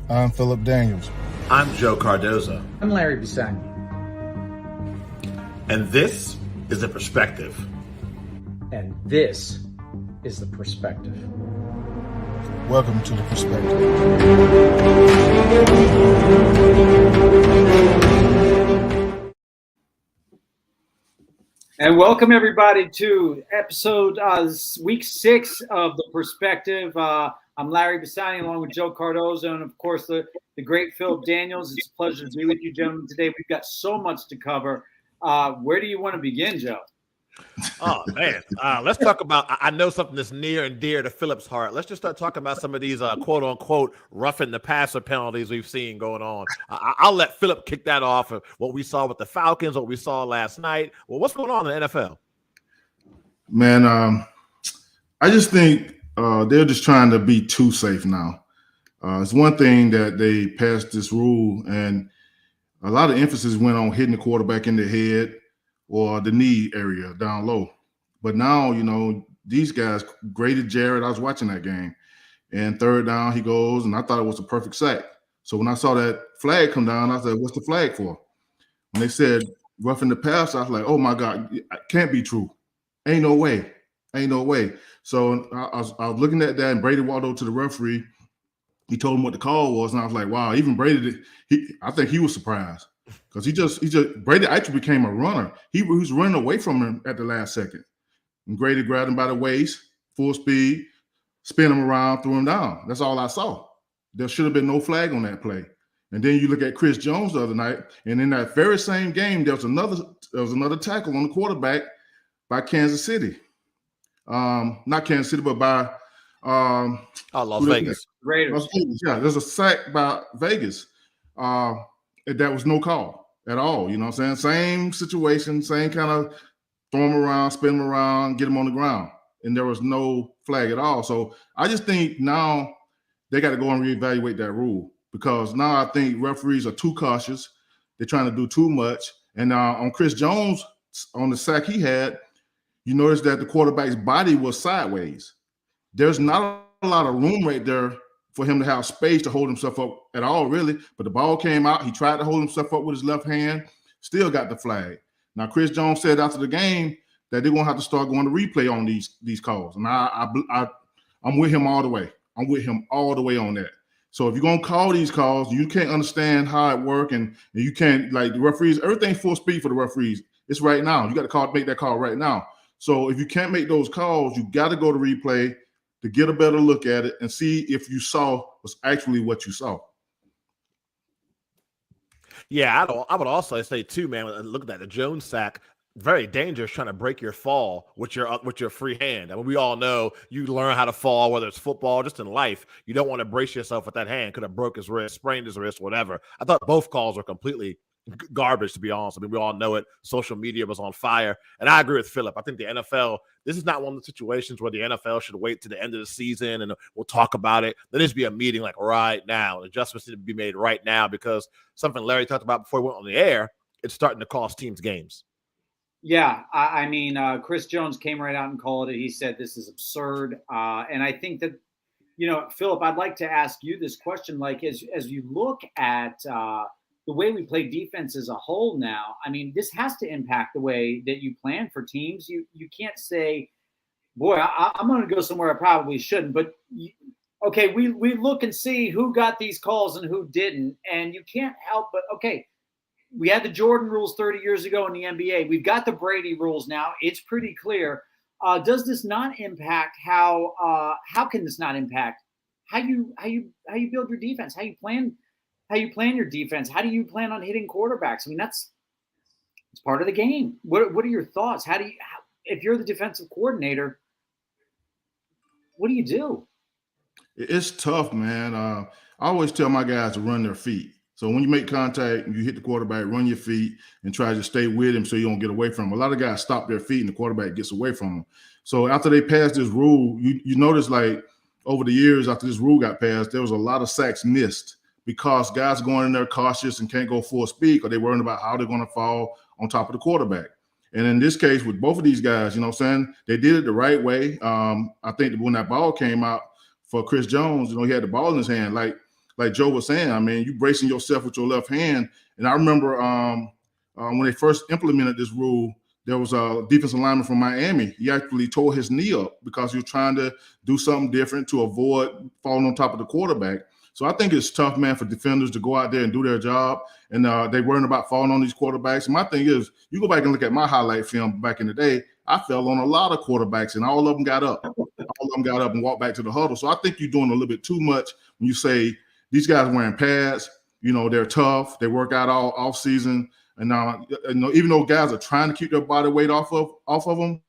I'm Philip Daniels. I'm Joe Cardozo. I'm Larry Bisagni. And this is The Perspective. And this is The Perspective. Welcome to The Perspective. And welcome everybody to episode week 6 of The Perspective. I'm Larry Bisagni along with Joe Cardozo and of course the great Philip Daniels. It's a pleasure to be with you gentlemen today. We've got so much to cover. Where do you want to begin, Joe? Oh, man. Let's talk about, I know something that's near and dear to Philip's heart. Let's just start talking about some of these quote unquote roughing the passer penalties we've seen going on. I'll let Philip kick that off of what we saw with the Falcons, what we saw last night. Well, what's going on in the NFL? Man, I just think they're just trying to be too safe now. It's one thing that they passed this rule, and a lot of emphasis went on hitting the quarterback in the head or the knee area down low. But now, you know, these guys graded Jared. I was watching that game. And third down, he goes, and I thought it was a perfect sack. So when I saw that flag come down, I said, what's the flag for? When they said roughing the pass, I was like, oh, my God, it can't be true. Ain't no way. Ain't no way. So I was looking at that, and Brady walked over to the referee. He told him what the call was, and I was like, wow, even Brady, I think he was surprised. Because he just Brady actually became a runner. He was running away from him at the last second. And Brady grabbed him by the waist, full speed, spin him around, threw him down. That's all I saw. There should have been no flag on that play. And then you look at Chris Jones the other night, and in that very same game, there was another tackle on the quarterback by Kansas City. Not Kansas City, but by Las Vegas. Raiders. Yeah, there's a sack by Vegas. That was no call at all. You know what I'm saying? Same situation, same kind of throw him around, spin him around, get him on the ground. And there was no flag at all. So I just think now they got to go and reevaluate that rule, because now I think referees are too cautious. They're trying to do too much. And on Chris Jones, on the sack he had, you notice that the quarterback's body was sideways. There's not a lot of room right there for him to have space to hold himself up at all, really. But the ball came out. He tried to hold himself up with his left hand, still got the flag. Now, Chris Jones said after the game that they're going to have to start going to replay on these calls. And I'm with him all the way. I'm with him all the way on that. So if you're going to call these calls, you can't understand how it works, and you can't, like, the referees, everything's full speed for the referees. It's right now. You got to make that call right now. So if you can't make those calls, you got to go to replay to get a better look at it and see if you saw was actually what you saw. Yeah, I would also say too, man. Look at that, the Jones sack, very dangerous, trying to break your fall with your free hand. I mean, we all know you learn how to fall, whether it's football, just in life. You don't want to brace yourself with that hand. Could have broke his wrist, sprained his wrist, whatever. I thought both calls were completely garbage, to be honest. I mean, we all know it. Social media was on fire. And I agree with Philip. I think the NFL, this is not one of the situations where the NFL should wait to the end of the season and we'll talk about it. There needs to be a meeting like right now. Adjustments need to be made right now, because something Larry talked about before we went on the air, it's starting to cost teams games. Yeah, I mean, Chris Jones came right out and called it. He said this is absurd. And I think that, you know, Philip, I'd like to ask you this question. Like, as you look at the way we play defense as a whole now, I mean, this has to impact the way that you plan for teams. You can't say, boy, I'm going to go somewhere I probably shouldn't. But, okay, we look and see who got these calls and who didn't. And you can't help but, okay, we had the Jordan rules 30 years ago in the NBA. We've got the Brady rules now. It's pretty clear. Does this not impact how can this not impact how you build your defense, how you plan your defense? How do you plan on hitting quarterbacks? I mean, it's part of the game. What are your thoughts? If you're the defensive coordinator, what do you do? It's tough, man. I always tell my guys to run their feet. So when you make contact and you hit the quarterback, run your feet and try to stay with him so you don't get away from him. A lot of guys stop their feet and the quarterback gets away from them. So after they passed this rule, you notice, like, over the years after this rule got passed, there was a lot of sacks missed because guys are going in there cautious and can't go full speed because they're worrying about how they're going to fall on top of the quarterback. And in this case, with both of these guys, you know what I'm saying, they did it the right way. I think that when that ball came out for Chris Jones, you know, he had the ball in his hand. Like, like Joe was saying, I mean, you bracing yourself with your left hand. And I remember when they first implemented this rule, there was a defensive lineman from Miami. He actually tore his knee up because he was trying to do something different to avoid falling on top of the quarterback. So I think it's tough, man, for defenders to go out there and do their job. And they worrying about falling on these quarterbacks. And my thing is, you go back and look at my highlight film back in the day, I fell on a lot of quarterbacks, and all of them got up. All of them got up and walked back to the huddle. So I think you're doing a little bit too much when you say these guys wearing pads. You know, they're tough. They work out all off season. And even though guys are trying to keep their body weight off of them,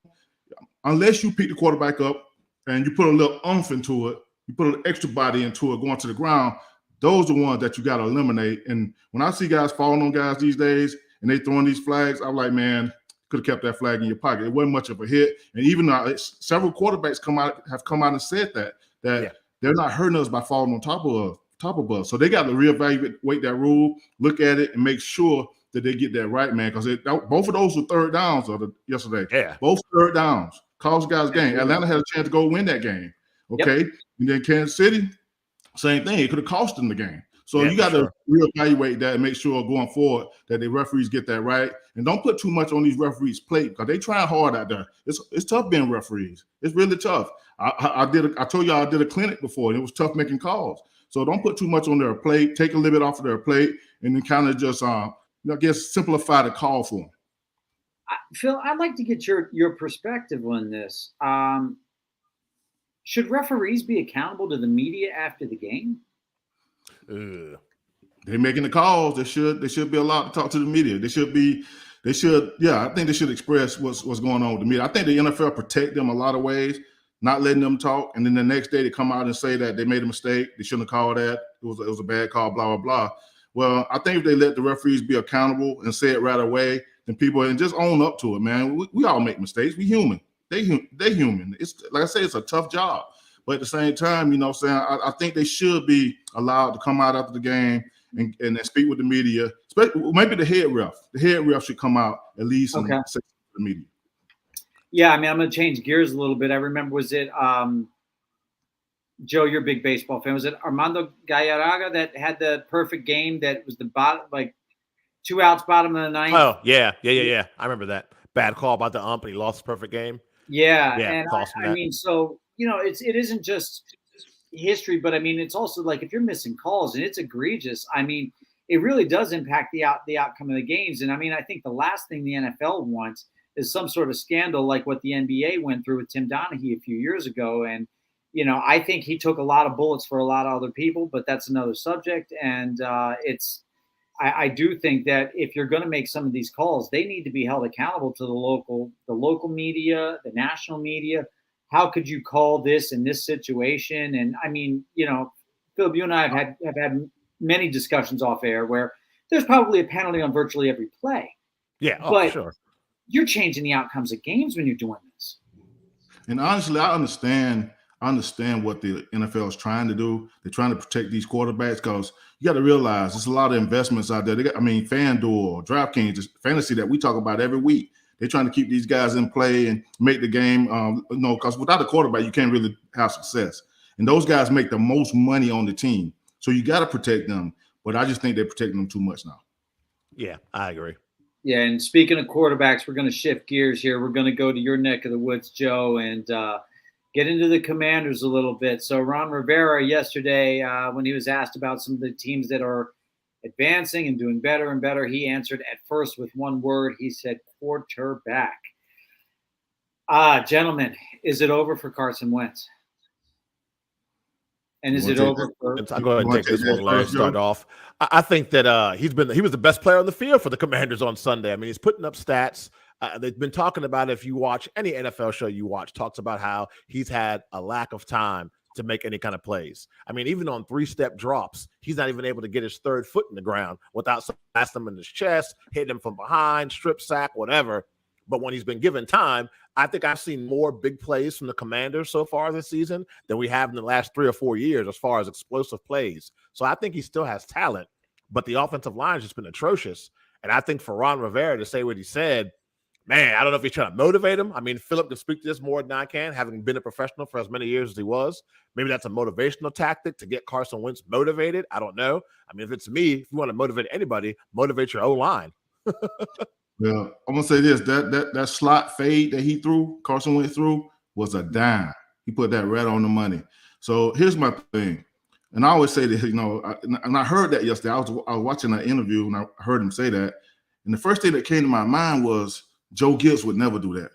unless you pick the quarterback up and you put a little oomph into it, you put an extra body into it going to the ground, those are the ones that you got to eliminate. And when I see guys falling on guys these days and they throwing these flags, I'm like, man, could have kept that flag in your pocket. It wasn't much of a hit. And even several quarterbacks have come out and said that they're not hurting us by falling on top of us. So they got to reevaluate that rule, look at it, and make sure that they get that right, man. Because both of those were third downs yesterday. Yeah. Both third downs. Cost guys game. Atlanta had a chance to go win that game. Okay. Yep. And then Kansas City, same thing. It could have cost them the game. So you got to reevaluate that and make sure going forward that the referees get that right. And don't put too much on these referees' plate because they trying hard out there. It's tough being referees. It's really tough. I told y'all I did a clinic before, and it was tough making calls. So don't put too much on their plate. Take a little bit off of their plate, and then kind of just simplify the call for them. Phil, I'd like to get your perspective on this. Should referees be accountable to the media after the game? They're making the calls. They should be allowed to talk to the media. I think they should express what's going on with the media. I think the NFL protect them a lot of ways, not letting them talk. And then the next day they come out and say that they made a mistake. They shouldn't have called that. It was a bad call, blah, blah, blah. Well, I think if they let the referees be accountable and say it right away, then people and just own up to it, man. We all make mistakes. We human. They human. It's like I say, it's a tough job. But at the same time, I think they should be allowed to come out after the game and speak with the media. Maybe the head ref. The head ref should come out at least and say to the media. Yeah, I mean, I'm going to change gears a little bit. I remember, was it Joe, you're a big baseball fan. Was it Armando Galarraga that had the perfect game that was the bottom, like 2 outs, bottom of the ninth? Oh, yeah. I remember that. Bad call about the ump, and he lost his perfect game. Yeah. And I mean, so, it isn't just history, but I mean, it's also like if you're missing calls and it's egregious, I mean, it really does impact the outcome of the games. And I mean, I think the last thing the NFL wants is some sort of scandal like what the NBA went through with Tim Donaghy a few years ago. And, I think he took a lot of bullets for a lot of other people, but that's another subject. And I do think that if you're going to make some of these calls, they need to be held accountable to the local media, the national media. How could you call this in this situation? And I mean, Phil, you and I have had many discussions off air where there's probably a penalty on virtually every play. Yeah, but sure. You're changing the outcomes of games when you're doing this. And honestly, I understand what the NFL is trying to do. They're trying to protect these quarterbacks because you got to realize there's a lot of investments out there. FanDuel, DraftKings, fantasy that we talk about every week. They're trying to keep these guys in play and make the game, because without a quarterback, you can't really have success. And those guys make the most money on the team. So you got to protect them. But I just think they're protecting them too much now. Yeah, I agree. Yeah, and speaking of quarterbacks, we're going to shift gears here. We're going to go to your neck of the woods, Joe, and get into the Commanders a little bit. So Ron Rivera yesterday, when he was asked about some of the teams that are advancing and doing better and better, he answered at first with one word. He said quarterback. Gentlemen, is it over for Carson Wentz? And is it over for – I'll go ahead and take this one last start off. I think that he was the best player on the field for the Commanders on Sunday. I mean, he's putting up stats. They've been talking about, if you watch any NFL show you watch, talks about how he's had a lack of time to make any kind of plays. I mean, even on 3-step drops, he's not even able to get his third foot in the ground without smashing him in his chest, hitting him from behind, strip sack, whatever. But when he's been given time, I think I've seen more big plays from the Commanders so far this season than we have in the last 3 or 4 years as far as explosive plays. So I think he still has talent, but the offensive line has just been atrocious. And I think for Ron Rivera to say what he said, man, I don't know if he's trying to motivate him. I mean, Philip can speak to this more than I can, having been a professional for as many years as he was. Maybe that's a motivational tactic to get Carson Wentz motivated. I don't know. I mean, if it's me, if you want to motivate anybody, motivate your O-line. Well, I'm gonna say this: that slot fade that he threw, Carson Wentz threw, was a dime. He put that right on the money. So here's my thing, and I always say that, and I heard that yesterday. I was watching an interview and I heard him say that, and the first thing that came to my mind was Joe Gibbs would never do that.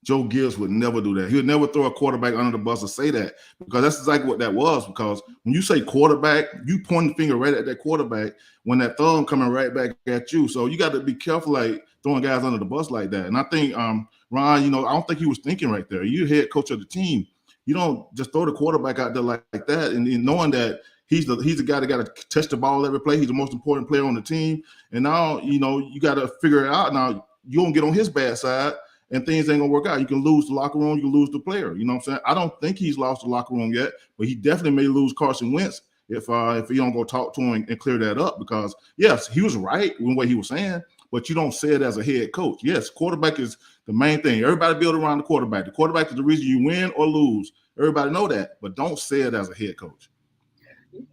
Joe Gibbs would never do that. He would never throw a quarterback under the bus or say that, because that's exactly what that was. Because when you say quarterback, you point the finger right at that quarterback when that thumb coming right back at you. So you got to be careful, like throwing guys under the bus like that. And I think Ron, I don't think he was thinking right there. You're head coach of the team. You don't just throw the quarterback out there like that, and knowing that he's the guy that got to touch the ball every play. He's the most important player on the team. And now you got to figure it out. Now you don't get on his bad side, and things ain't gonna work out. You can lose the locker room, you can lose the player. You know what I'm saying? I don't think he's lost the locker room yet, but he definitely may lose Carson Wentz if you don't go talk to him and clear that up. Because yes, he was right in what he was saying, but you don't say it as a head coach. Yes, quarterback is the main thing. Everybody build around the quarterback. The quarterback is the reason you win or lose. Everybody know that, but don't say it as a head coach.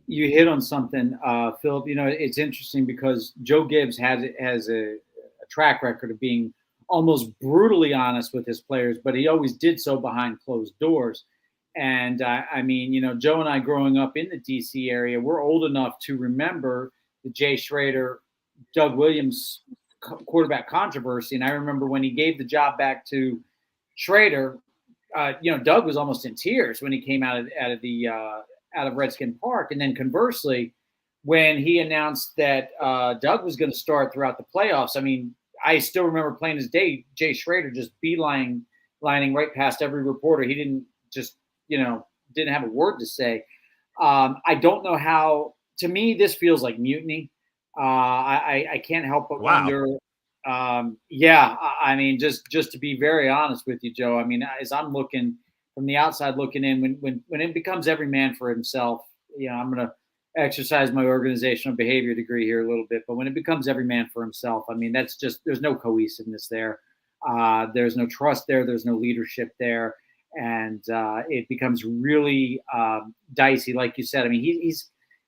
You hit on something, Philip. It's interesting because Joe Gibbs has a track record of being almost brutally honest with his players, but he always did so behind closed doors. And I mean, Joe and I growing up in the DC area, we're old enough to remember the Jay Schrader, Doug Williams quarterback controversy. And I remember when he gave the job back to Schrader, Doug was almost in tears when he came out of Redskin Park. And then conversely, when he announced that Doug was going to start throughout the playoffs, I mean, I still remember plain as day, Jay Schrader just lining right past every reporter. He didn't just, didn't have a word to say. I don't know how. To me, this feels like mutiny. I can't help but wonder. I mean, just to be very honest with you, Joe. I mean, as I'm looking from the outside looking in, when it becomes every man for himself, I'm going to exercise my organizational behavior degree here a little bit, but when it becomes every man for himself, I mean, that's just, there's no cohesiveness there. There's no trust there. There's no leadership there. And it becomes really dicey. Like you said, I mean,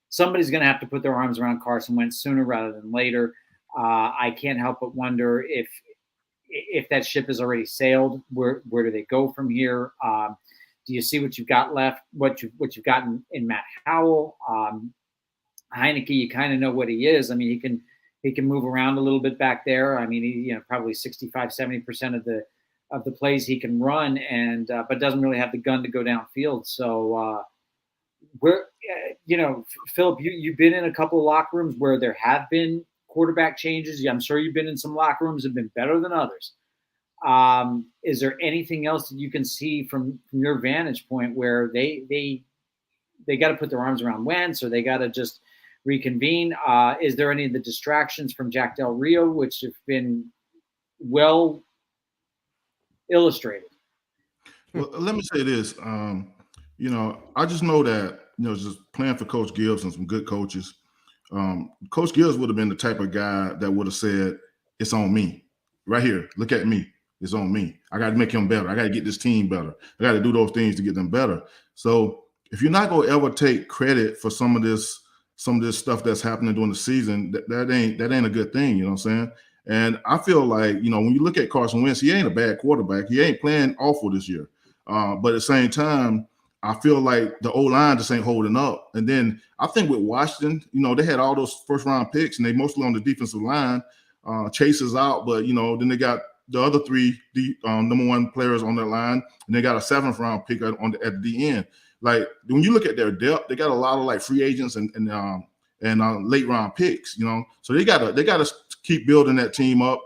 somebody's going to have to put their arms around Carson Wentz sooner rather than later. I can't help but wonder if that ship has already sailed. Where do they go from here? Do you see what you've got left? What you've gotten in Matt Howell? Heineke, you kind of know what he is. I mean, he can move around a little bit back there. I mean, he, probably 65-70% of the plays he can run, and but doesn't really have the gun to go downfield. So Philip, you've been in a couple of locker rooms where there have been quarterback changes. I'm sure you've been in some locker rooms that have been better than others. Is there anything else that you can see from your vantage point where they got to put their arms around Wentz, or they got to just reconvene? Is there any of the distractions from Jack Del Rio, which have been well illustrated? Well, let me say this. I just know that, just playing for Coach Gibbs and some good coaches, Coach Gibbs would have been the type of guy that would have said, it's on me. Right here, look at me. It's on me. I got to make him better. I got to get this team better. I got to do those things to get them better. So if you're not going to ever take credit for some of this stuff that's happening during the season, that ain't a good thing. You know what I'm saying? And I feel like, when you look at Carson Wentz, he ain't a bad quarterback. He ain't playing awful this year. But at the same time, I feel like the O-line just ain't holding up. And then I think with Washington, they had all those first-round picks, and they mostly on the defensive line. Chase is out, but, then they got the other three number one players on that line, and they got a 7th-round pick at the end. Like, when you look at their depth, they got a lot of like free agents and late-round picks, So they gotta keep building that team up,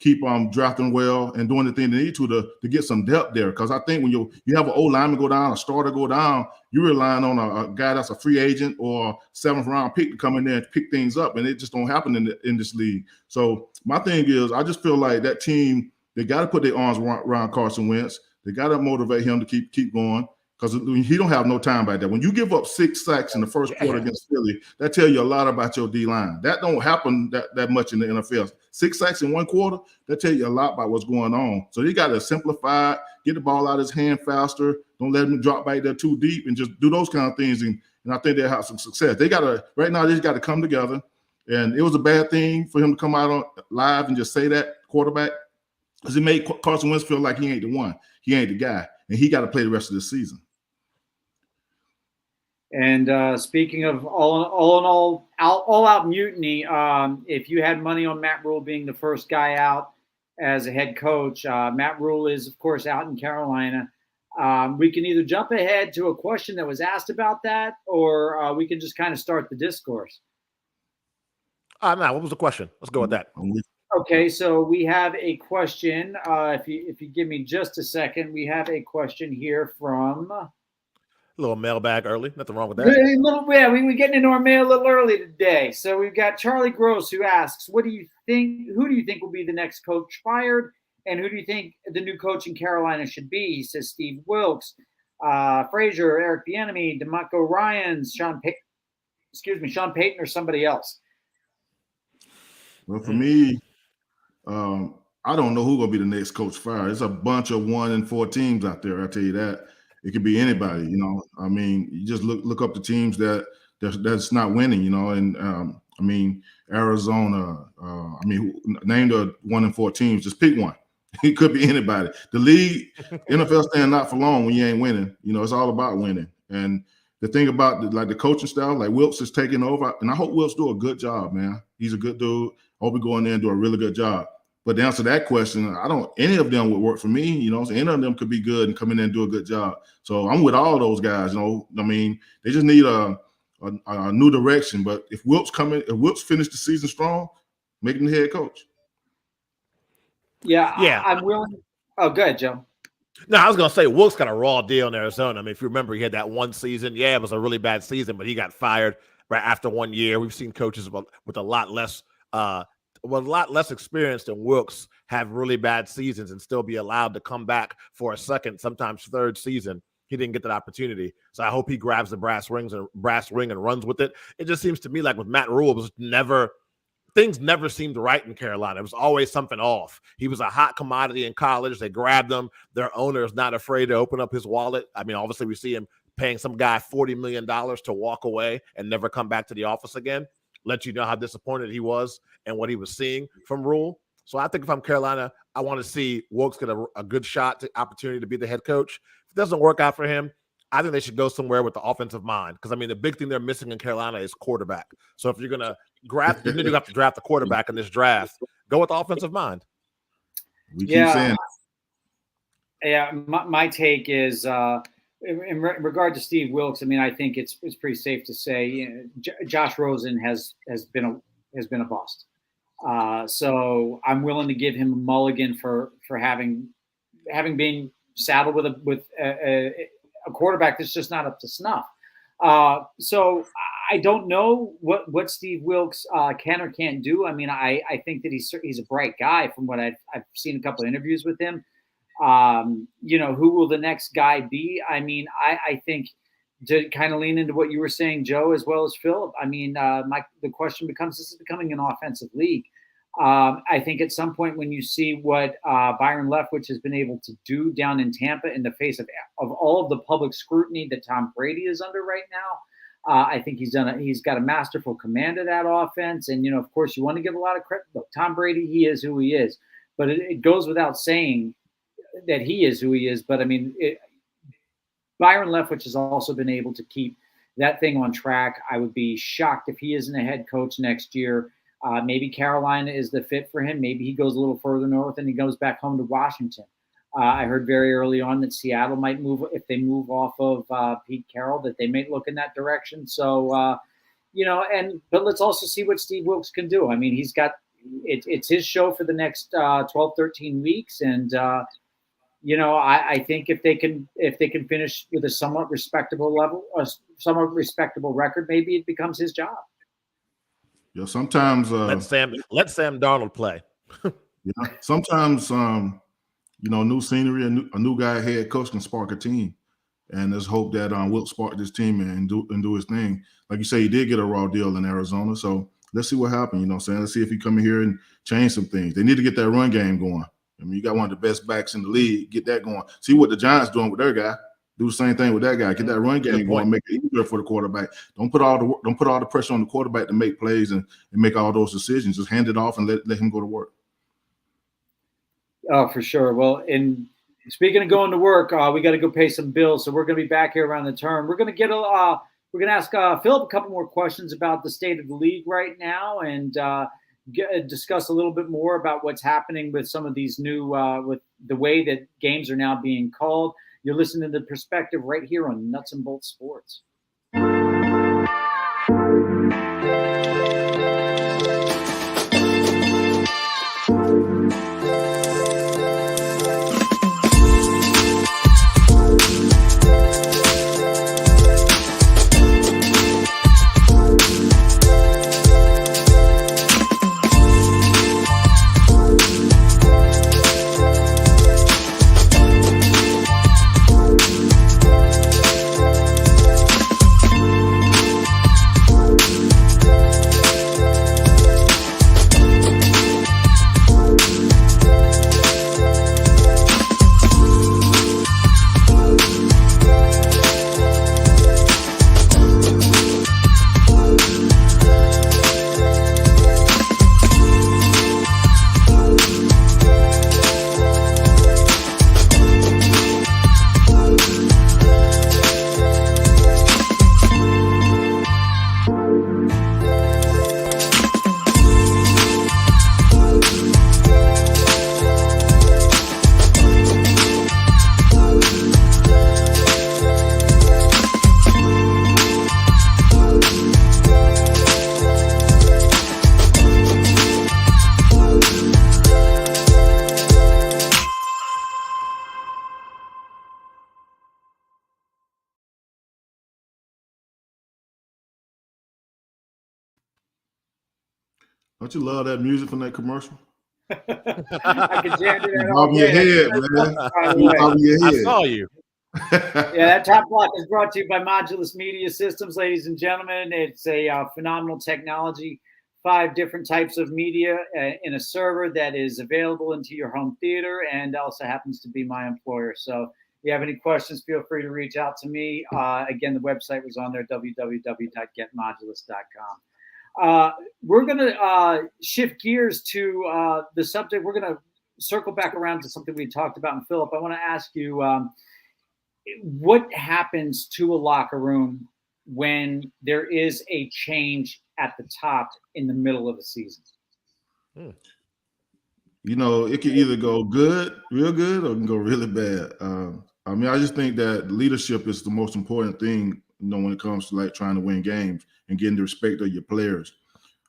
keep drafting well, and doing the thing they need to get some depth there. Because I think when you have an O-lineman go down, a starter go down, you're relying on a guy that's a free agent or 7th-round pick to come in there and pick things up, and it just don't happen in this league. So my thing is, I just feel like that team, they got to put their arms around Carson Wentz. They got to motivate him to keep going, because he don't have no time back there. When you give up 6 sacks in the first quarter against Philly, that tells you a lot about your D-line. That don't happen that much in the NFL. 6 sacks in one quarter, that tells you a lot about what's going on. So you got to simplify it, get the ball out of his hand faster. Don't let him drop back there too deep, and just do those kind of things. And I think they'll have some success. They just got to come together. And it was a bad thing for him to come out on live and just say that, quarterback, because it made Carson Wentz feel like he ain't the one. He ain't the guy. And he got to play the rest of the season. And speaking of all out mutiny, if you had money on Matt Rule being the first guy out as a head coach, Matt Rule is, of course, out in Carolina. We can either jump ahead to a question that was asked about that, or we can just kind of start the discourse. No, what was the question? Let's go with that. Okay, so we have a question. If you give me just a second, we have a question here from a little mailbag early. Nothing wrong with that. We're getting into our mail a little early today. So we've got Charlie Gross who asks, who do you think will be the next coach fired? And who do you think the new coach in Carolina should be? He says Steve Wilks, Frazier, Eric Bieniemy, DeMarco Ryans, Sean Payton, or somebody else. Well, for me, I don't know who's going to be the next coach fired. There's a bunch of 1-4 teams out there. I tell you that. It could be anybody, you know. I mean, you just look up the teams that's not winning, you know. And I mean, Arizona. Name the 1-4 teams. Just pick one. It could be anybody. The league, NFL stand not for long when you ain't winning. You know, it's all about winning. And the thing about the coaching style, like Wilks is taking over, and I hope Wilks do a good job, man. He's a good dude. I hope we go in there and do a really good job. But to answer that question, any of them would work for me, you know. So any of them could be good and come in there and do a good job. So I'm with all those guys, you know. I mean, they just need a new direction. But if Wilks finish the season strong, make him the head coach. Yeah. I'm willing. Oh, go ahead, Joe. No, I was going to say Wilks got a raw deal in Arizona. I mean, if you remember, he had that one season. Yeah, it was a really bad season, but he got fired right after 1 year. We've seen coaches with a lot less experience than Wilks have really bad seasons and still be allowed to come back for a second, sometimes third season. He didn't get that opportunity. So I hope he grabs the brass ring and runs with it. It just seems to me like with Matt Rule, things never seemed right in Carolina. It was always something off. He was a hot commodity in college. They grabbed him. Their owner is not afraid to open up his wallet. I mean, obviously we see him paying some guy $40 million to walk away and never come back to the office again. Let you know how disappointed he was and what he was seeing from Rule. So I think if I'm Carolina, I want to see Wilks get a good opportunity to be the head coach. If it doesn't work out for him, I think they should go somewhere with the offensive mind. Because, I mean, the big thing they're missing in Carolina is quarterback. So if you're going to draft, you have to draft the quarterback in this draft. Go with the offensive mind. We keep saying. Yeah, my take is in regard to Steve Wilks. I mean, I think it's pretty safe to say Josh Rosen has been a bust. So I'm willing to give him a mulligan for having been saddled with a quarterback that's just not up to snuff. So I don't know what Steve Wilks can or can't do. I mean, I think that he's a bright guy from what I've seen a couple of interviews with him. Who will the next guy be? I mean, I think to kind of lean into what you were saying, Joe, as well as Philip. I mean, the question becomes: this is becoming an offensive league. I think at some point when you see what Byron Leftwich has been able to do down in Tampa in the face of all of the public scrutiny that Tom Brady is under right now, I think he's got a masterful command of that offense. And, of course, you want to give a lot of credit. Look, Tom Brady, he is who he is. But it goes without saying that he is who he is. But, I mean, Byron Leftwich has also been able to keep that thing on track. I would be shocked if he isn't a head coach next year. Maybe Carolina is the fit for him. Maybe he goes a little further north and he goes back home to Washington. I heard very early on that Seattle might move, if they move off of Pete Carroll, that they may look in that direction. So, but let's also see what Steve Wilks can do. I mean, he's got it's his show for the next 12, 13 weeks. And, I think if they can finish with a somewhat respectable level, a somewhat respectable record, maybe it becomes his job. Yeah, sometimes let Sam Darnold play. Yeah, sometimes new scenery, a new guy head coach can spark a team, And let's hope that Wilt spark this team and do his thing. Like you say, he did get a raw deal in Arizona. So let's see what happens. You know what I'm saying? Let's see if he come in here and change some things. They need to get that run game going. I mean, you got one of the best backs in the league. Get that going. See what the Giants doing with their guy. Do the same thing with that guy. Get that run game going. Make it easier for the quarterback. Don't put all the pressure on the quarterback to make plays and make all those decisions. Just hand it off and let him go to work. Oh, for sure. Well, and speaking of going to work, we got to go pay some bills. So we're going to be back here around the turn. We're going to ask Philip a couple more questions about the state of the league right now, and discuss a little bit more about what's happening with some of these new with the way that games are now being called. You're listening to The Perspective right here on Nuts and Bolts Sports. Don't you love that music from that commercial? I can jam to that Bob all your day. head, man. Bob your I head. saw you. Yeah, that top block is brought to you by Modulus Media Systems, ladies and gentlemen. It's a phenomenal technology. 5 different types of media in a server that is available into your home theater and also happens to be my employer. So if you have any questions, feel free to reach out to me. Again, the website was on there, www.getmodulus.com. We're going to shift gears to the subject. We're going to circle back around to something we talked about. And Philip, I want to ask you, what happens to a locker room when there is a change at the top in the middle of the season? You know, it can either go good, real good, or it can go really bad. I mean, I just think that leadership is the most important thing, you know, when it comes to like trying to win games and getting the respect of your players.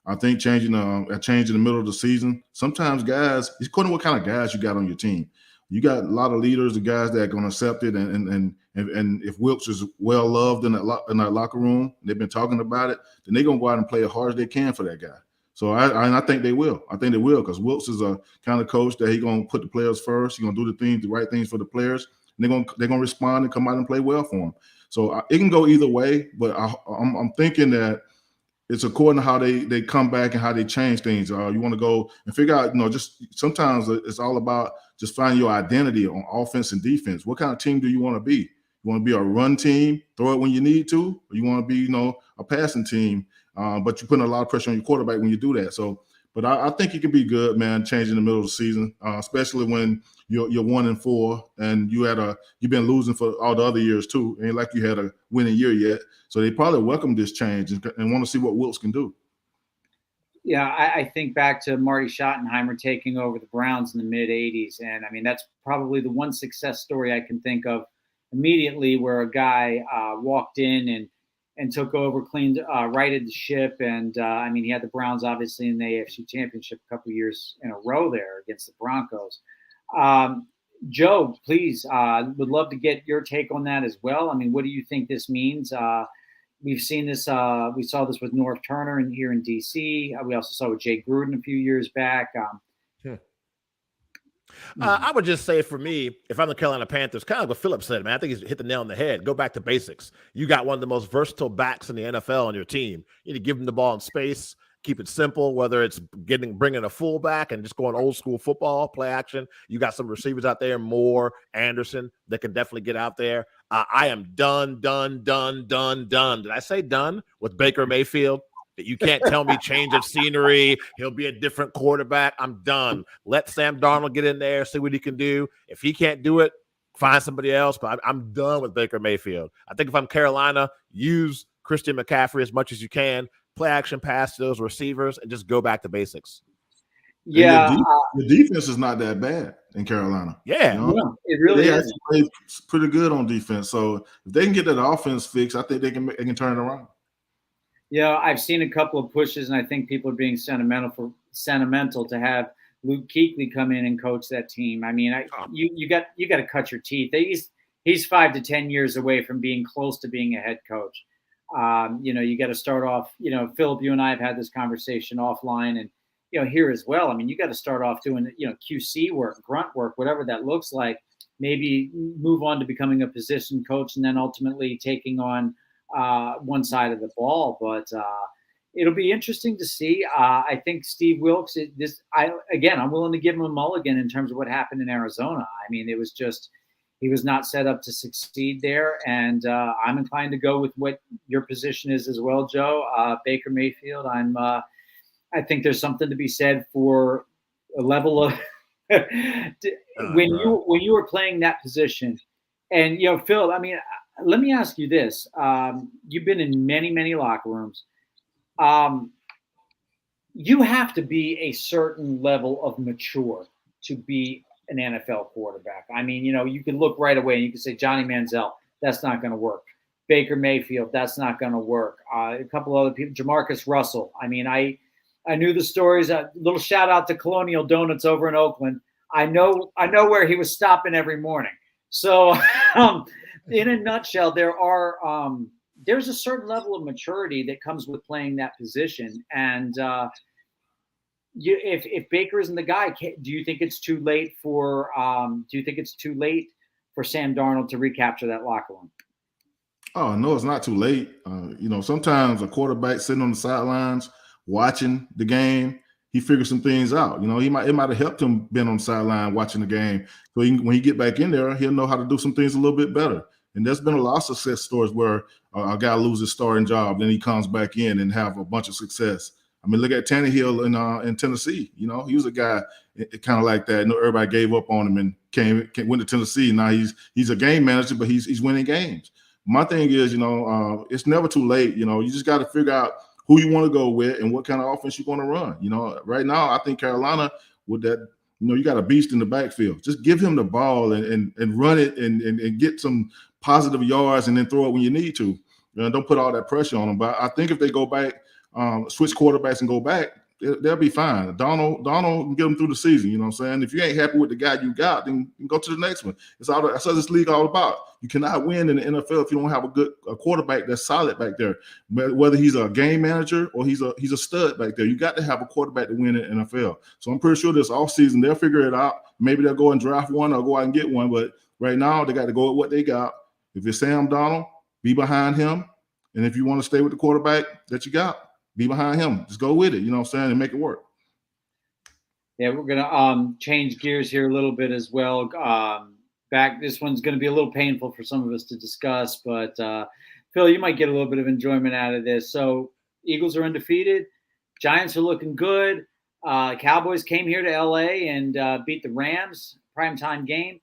I think changing a change in the middle of the season, sometimes guys, it's according to what kind of guys you got on your team. You got a lot of leaders, the guys that are going to accept it, and if Wilkes is well loved in that locker room, they've been talking about it, then they're going to go out and play as hard as they can for that guy. So I think they will. I think they will, because Wilkes is a kind of coach that he's going to put the players first. He's going to do the right things for the players, and they're going to respond and come out and play well for them. So it can go either way, but I'm thinking that it's according to how they come back and how they change things. You want to go and figure out, you know, just sometimes it's all about just finding your identity on offense and defense. What kind of team do you want to be? You want to be a run team, throw it when you need to, or you want to be, you know, a passing team, but you're putting a lot of pressure on your quarterback when you do that. So, but I think it can be good, man, changing in the middle of the season, especially when you're 1-4 and you've been losing for all the other years too. Ain't like you had a winning year yet. So they probably welcome this change and want to see what Wilkes can do. Yeah, I think back to Marty Schottenheimer taking over the Browns in the mid-'80s. And, I mean, that's probably the one success story I can think of immediately where a guy walked in and took over, cleaned, righted the ship. And, I mean, he had the Browns, obviously, in the AFC Championship a couple of years in a row there against the Broncos. Joe, please, would love to get your take on that as well. I mean, what do you think this means? We've seen this. We saw this with Norv Turner here in D.C. We also saw with Jay Gruden a few years back. I would just say for me, if I'm the Carolina Panthers, kind of what Philip said, man, I think he's hit the nail on the head. Go back to basics. You got one of the most versatile backs in the NFL on your team. You need to give him the ball in space, keep it simple, whether it's bringing a fullback and just going old school football, play action. You got some receivers out there, Moore, Anderson, that can definitely get out there. I am done. Did I say done with Baker Mayfield? You can't tell me change of scenery. He'll be a different quarterback. I'm done. Let Sam Darnold get in there, see what he can do. If he can't do it, find somebody else. But I'm done with Baker Mayfield. I think if I'm Carolina, use Christian McCaffrey as much as you can. Play action pass to those receivers and just go back to basics. Yeah. The defense is not that bad in Carolina. Yeah. You know? Yeah, it really is. They play pretty good on defense. So if they can get that offense fixed, I think they can turn it around. Yeah, I've seen a couple of pushes, and I think people are being sentimental to have Luke Kuechly come in and coach that team. I mean, you got to cut your teeth. He's 5 to 10 years away from being close to being a head coach. You got to start off. Philip, you and I have had this conversation offline, and here as well. I mean, you got to start off doing QC work, grunt work, whatever that looks like. Maybe move on to becoming a position coach, and then ultimately taking on one side of the ball, but it'll be interesting to see. I think Steve Wilks, I'm willing to give him a mulligan in terms of what happened in Arizona. I mean, it was just, he was not set up to succeed there. And I'm inclined to go with what your position is as well, Joe. Baker Mayfield, I think there's something to be said for a level of when you were playing that position. And, Phil, I mean, let me ask you this. You've been in many, many locker rooms. You have to be a certain level of mature to be an NFL quarterback. I mean, you can look right away and you can say, Johnny Manziel, that's not going to work. Baker Mayfield, that's not going to work. A couple other people, Jamarcus Russell. I mean, I knew the stories. A little shout out to Colonial Donuts over in Oakland. I know where he was stopping every morning. So, in a nutshell, there's a certain level of maturity that comes with playing that position. And if Baker isn't the guy, do you think it's too late for Sam Darnold to recapture that locker room? Oh no, it's not too late. Sometimes a quarterback sitting on the sidelines watching the game, he figures some things out. It might have helped him being on the sideline watching the game. So when he get back in there, he'll know how to do some things a little bit better. And there's been a lot of success stories where a guy loses his starting job, then he comes back in and have a bunch of success. I mean, look at Tannehill in Tennessee. He was a guy kind of like that. Everybody gave up on him and went to Tennessee. Now he's a game manager, but he's winning games. My thing is, it's never too late. You just got to figure out who you want to go with and what kind of offense you're going to run. Right now, I think Carolina with that, you got a beast in the backfield. Just give him the ball and run it and get some positive yards and then throw it when you need to. Don't put all that pressure on them. But I think if they go back, switch quarterbacks and go back, they'll be fine. Donald can get them through the season. You know what I'm saying? If you ain't happy with the guy you got, then go to the next one. That's what this league all about. You cannot win in the NFL if you don't have a quarterback that's solid back there. Whether he's a game manager or he's a stud back there, you got to have a quarterback to win in the NFL. So I'm pretty sure this offseason they'll figure it out. Maybe they'll go and draft one or go out and get one. But right now they got to go with what they got. If it's Sam Darnold, be behind him. And if you want to stay with the quarterback that you got, be behind him. Just go with it, and make it work. Yeah, we're going to change gears here a little bit as well. This one's going to be a little painful for some of us to discuss, but Phil, you might get a little bit of enjoyment out of this. So Eagles are undefeated. Giants are looking good. Cowboys came here to LA and beat the Rams, primetime game.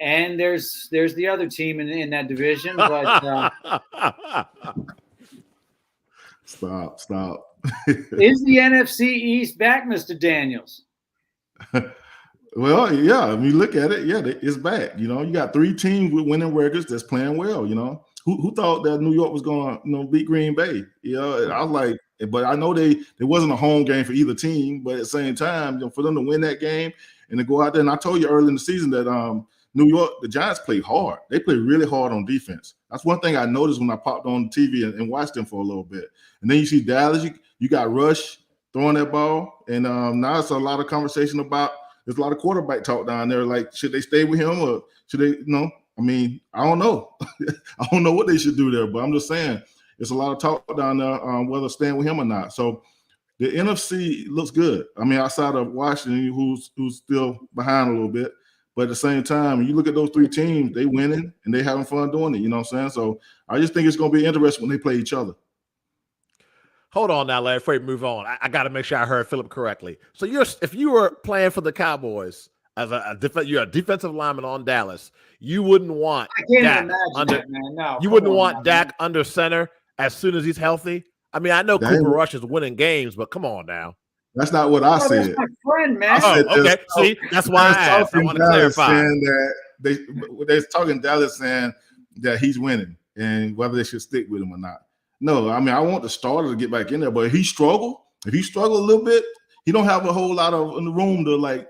And there's the other team in that division, but Stop. Is the NFC East back, Mr. Daniels? Well, yeah. I mean, look at it. Yeah, it's back. You got 3 teams with winning records that's playing well. Who thought that New York was going to beat Green Bay? I was like, but I know there wasn't a home game for either team. But at the same time, for them to win that game and to go out there, and I told you early in the season that New York, the Giants play hard. They play really hard on defense. That's one thing I noticed when I popped on TV and watched them for a little bit. And then you see Dallas, you got Rush throwing that ball. And now it's a lot of conversation about there's a lot of quarterback talk down there. Like, should they stay with him or should they? No, I mean, I don't know. I don't know what they should do there, but I'm just saying it's a lot of talk down there whether staying with him or not. So the NFC looks good. I mean, outside of Washington, who's still behind a little bit. But at the same time, when you look at those three teams, they winning and they having fun doing it. You know what I'm saying? So I just think it's going to be interesting when they play each other. Hold on now, Larry, before we move on. I got to make sure I heard Philip correctly. So if you were playing for the Cowboys as you're a defensive lineman on Dallas, you wouldn't want I can't Dak imagine under, that, man. No, you wouldn't want Dak under center as soon as he's healthy. I mean, I know Cooper Rush is winning games, but come on now. That's not what I said. That's my friend, man. Okay. See, that's why I asked. I want to clarify. That they're talking Dallas saying that he's winning and whether they should stick with him or not. No, I mean, I want the starter to get back in there, but if he struggle a little bit, he don't have a whole lot of in the room to like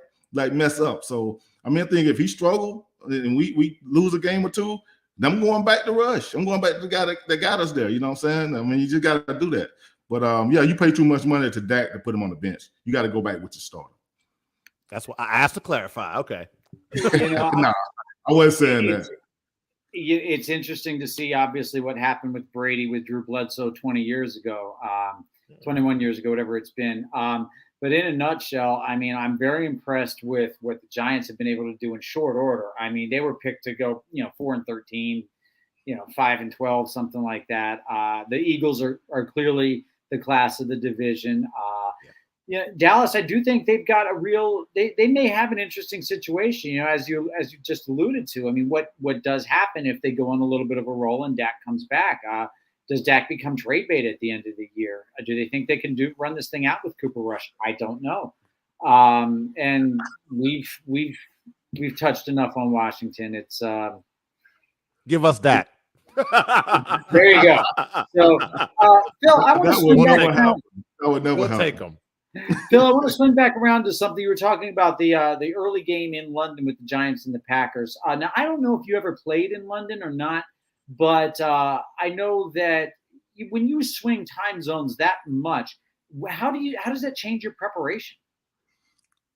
mess up. So I mean, I think if he struggle and we lose a game or two, then I'm going back to Rush. I'm going back to the guy that got us there. You know what I'm saying? I mean, you just got to do that. But yeah, you pay too much money to Dak to put him on the bench. You got to go back with your starter. That's what I asked to clarify. Okay. Nah, I wasn't saying that. It's interesting to see, obviously, what happened with Brady with Drew Bledsoe 20 years ago, 21 years ago, whatever it's been. But in a nutshell, I mean, I'm very impressed with what the Giants have been able to do in short order. I mean, they were picked to go, 4-13, 5-12, something like that. The Eagles are clearly the class of the division. Dallas, I do think they've got a real. They may have an interesting situation, as you just alluded to. I mean, what does happen if they go on a little bit of a roll and Dak comes back? Does Dak become trade bait at the end of the year? Do they think they can run this thing out with Cooper Rush? I don't know. And we've touched enough on Washington. It's give us Dak. There you go. So, Phil, I want to swing back around. That would never happen. Take them. Phil, I want to swing back around to something you were talking about, the early game in London with the Giants and the Packers. Now, I don't know if you ever played in London or not, but I know that when you swing time zones that much, how does that change your preparation?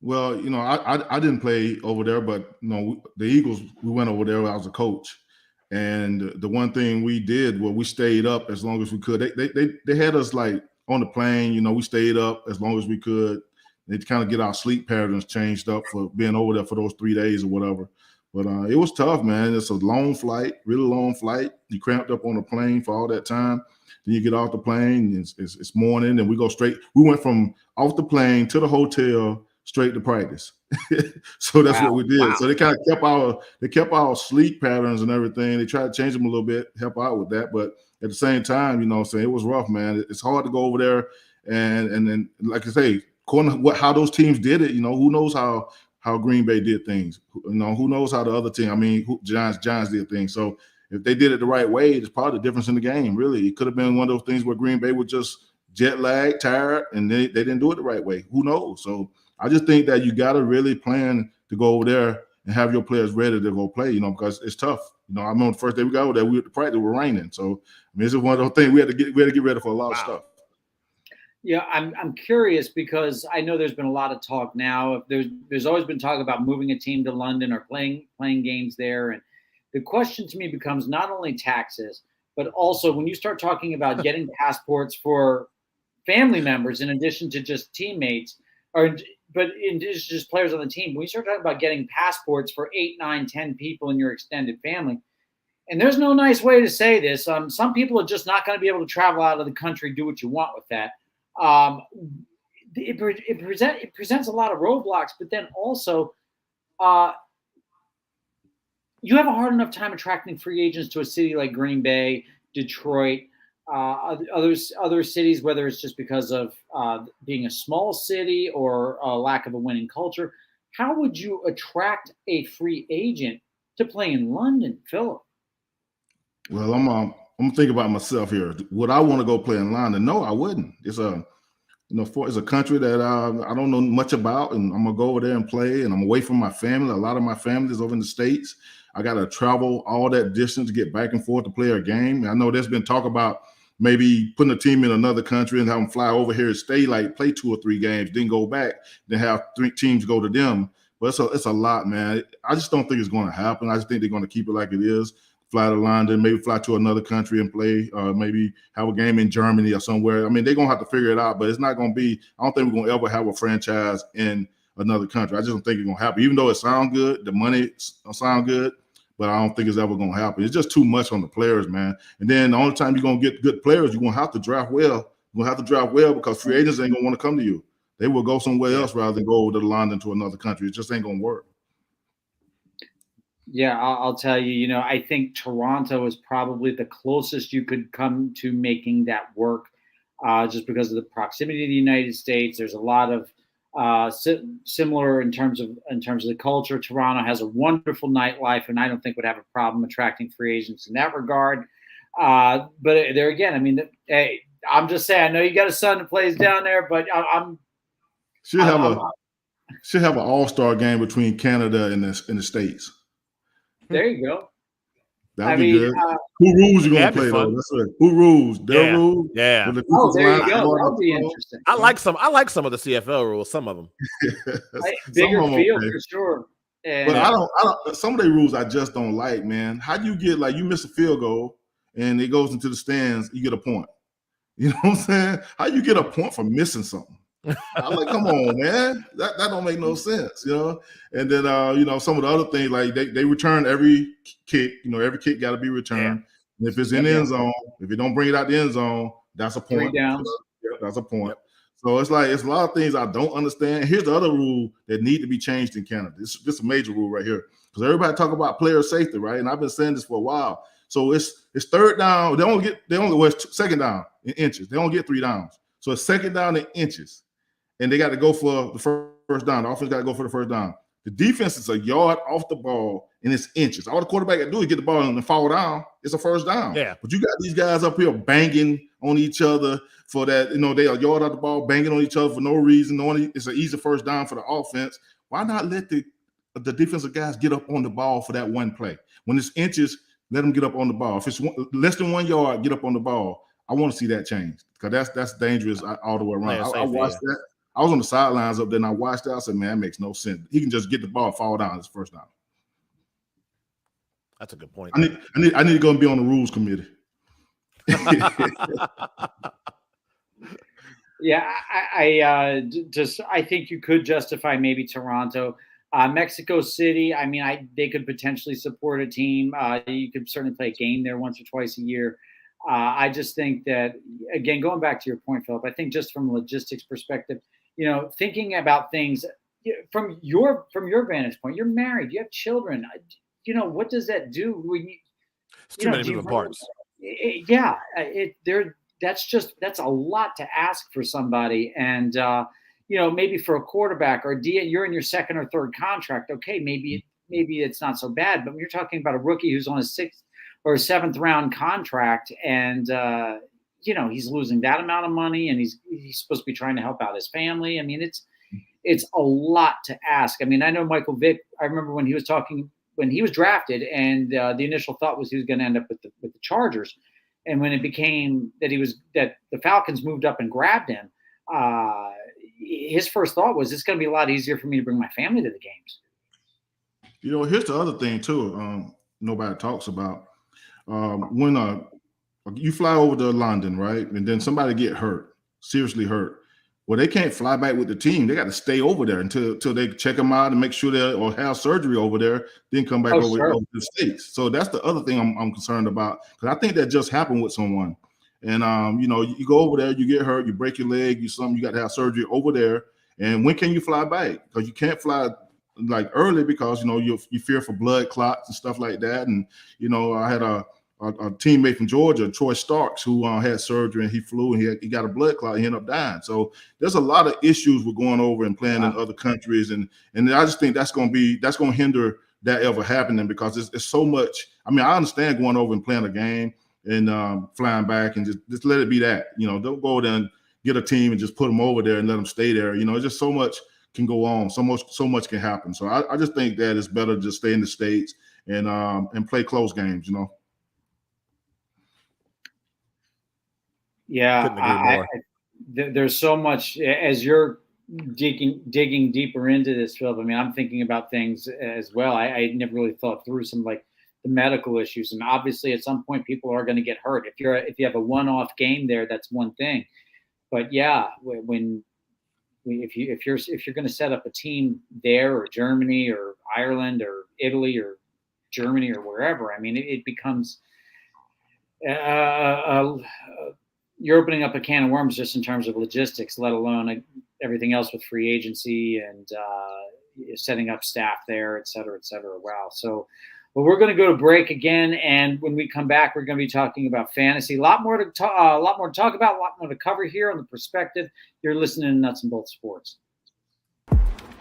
Well, I didn't play over there, but the Eagles, we went over there. I was a coach. And the one thing we did, we stayed up as long as we could. They had us like on the plane, we stayed up as long as we could. They kind of get our sleep patterns changed up for being over there for those 3 days or whatever. But it was tough, man. It's a long flight, really long flight. You cramped up on the plane for all that time. Then you get off the plane, it's morning, and we go straight. We went from off the plane to the hotel straight to practice. So that's what we did. Wow. So they kind of kept our sleep patterns and everything. They tried to change them a little bit, help out with that. But at the same time, it was rough, man. It's hard to go over there and then, like I say, according to how those teams did it, who knows how Green Bay did things. Who knows how the other team, Giants did things. So if they did it the right way, it's probably the difference in the game, really. It could have been one of those things where Green Bay was just jet lagged, tired, and they didn't do it the right way. Who knows? So I just think that you got to really plan to go over there and have your players ready to go play, because it's tough. I remember the first day we got over there, we were at the practice, it was raining. So, this is one of those things we had to get ready for a lot of stuff. Yeah, I'm curious because I know there's been a lot of talk now. There's always been talk about moving a team to London or playing games there. And the question to me becomes not only taxes, but also when you start talking about getting passports for family members in addition to just teammates, but in just players on the team, when you start talking about getting passports for 8, 9, 10 people in your extended family, and there's no nice way to say this. Some people are just not going to be able to travel out of the country, do what you want with that. It presents a lot of roadblocks, but then also you have a hard enough time attracting free agents to a city like Green Bay, Detroit, other cities, whether it's just because of being a small city or a lack of a winning culture. How would you attract a free agent to play in London, Philip? Well, I'm thinking about myself here. Would I want to go play in London? No, I wouldn't. It's a country that I don't know much about, and I'm gonna go over there and play. And I'm away from my family. A lot of my family is over in the States. I got to travel all that distance to get back and forth to play a game. I know there's been talk about maybe putting a team in another country and have them fly over here and stay, like play 2 or 3 games, then go back, then have 3 teams go to them. But it's a lot, man. I just don't think it's going to happen. I just think they're going to keep it like it is. Fly to London, maybe fly to another country and play, maybe have a game in Germany or somewhere. I mean, they're going to have to figure it out, but it's not going to be – I don't think we're going to ever have a franchise in another country. I just don't think it's going to happen. Even though it sounds good, the money sound good, but I don't think it's ever going to happen. It's just too much on the players, man. And then the only time you're going to get good players, you're going to have to draft well. You're going to have to draft well because free agents ain't going to want to come to you. They will go somewhere else rather than go over to London to another country. It just ain't going to work. Yeah, I'll tell you, I think Toronto is probably the closest you could come to making that work just because of the proximity to the United States. There's a lot of similar in terms of the culture. Toronto has a wonderful nightlife, and I don't think would have a problem attracting free agents in that regard. But there again, I mean, hey, I'm just saying, I know you got a son that plays down there, but should have an all-star game between Canada and the States. There you go. That'd be good. Who rules you gonna play though? That's right. Who rules? Their rules? Yeah. The oh, there you go. That'll be interesting. I like some of the CFL rules. Some of them. Bigger field for sure. And, but I don't. Some of the rules I just don't like, man. How do you get you miss a field goal and it goes into the stands? You get a point. You know what I'm saying? How you get a point for missing something? I'm like, come on, man. That don't make no sense, And then some of the other things, like they return every kick. Every kick got to be returned. Yeah. And if it's in the end zone, if you don't bring it out the end zone, that's a point. 3 downs. That's a point. Yep. So it's a lot of things I don't understand. Here's the other rule that need to be changed in Canada. This is a major rule right here because everybody talk about player safety, right? And I've been saying this for a while. So it's third down. They only second down in inches. They don't get 3 downs. So it's second down in inches. And they got to go for the first down. The offense got to go for the first down. The defense is a yard off the ball, and it's inches. All the quarterback got to do is get the ball and fall down. It's a first down. Yeah. But you got these guys up here banging on each other for that. They are a yard off the ball, banging on each other for no reason. It's an easy first down for the offense. Why not let the defensive guys get up on the ball for that one play? When it's inches, let them get up on the ball. If it's less than 1 yard, get up on the ball. I want to see that change because that's dangerous all the way around. I watched that. I was on the sidelines up there and I watched that. I said, man, that makes no sense. He can just get the ball and fall down. It's first down. That's a good point. I need to go and be on the rules committee. Yeah, I think you could justify maybe Toronto. Mexico City, I mean, they could potentially support a team. You could certainly play a game there once or twice a year. I just think that, again, going back to your point, Philip, I think just from a logistics perspective, thinking about things from your vantage point, you're married, you have children. What does that do? It's too many moving parts. Yeah, that's a lot to ask for somebody, and maybe for a quarterback or you're in your second or third contract. Okay, maybe it's not so bad, but when you're talking about a rookie who's on a 6th or 7th round contract, and he's losing that amount of money, and he's supposed to be trying to help out his family. I mean, it's a lot to ask. I mean, I know Michael Vick. I remember when he was drafted, and the initial thought was he was going to end up with the Chargers, and when it became that the Falcons moved up and grabbed him, his first thought was, it's going to be a lot easier for me to bring my family to the games. Here's the other thing too. Nobody talks about. When you fly over to London, right, and then somebody get hurt, seriously hurt, well, they can't fly back with the team. They got to stay over there until they check them out and make sure or have surgery over there, then come back over to the States. So that's the other thing I'm concerned about, because I think that just happened with someone. And you go over there, you get hurt, you break your leg, you got to have surgery over there. And when can you fly back? Because you can't fly early because you fear for blood clots and stuff like that. And I had a teammate from Georgia, Troy Starks, who had surgery, and he flew and he got a blood clot. He ended up dying. So there's a lot of issues with going over and playing in other countries, and I just think that's going to hinder that ever happening, because it's so much. I mean, I understand going over and playing a game and flying back, and just let it be that. Don't go there and get a team and just put them over there and let them stay there. It's just so much can go on, so much can happen. So I just think that it's better to just stay in the States and play close games. Yeah, there's so much, as you're digging deeper into this, Philip, I mean, I'm thinking about things as well. I never really thought through some like the medical issues, and obviously at some point people are going to get hurt. If you have a one-off game there, that's one thing. But yeah, if you're going to set up a team there, or Germany or Ireland or Italy or Germany or wherever, I mean, it becomes you're opening up a can of worms just in terms of logistics, let alone everything else with free agency and setting up staff there, et cetera, et cetera. Wow. So, well, we're going to go to break again, and when we come back, we're going to be talking about fantasy. A lot more to talk about, a lot more to cover here on The Perspective. You're listening to Nuts and Bolts Sports.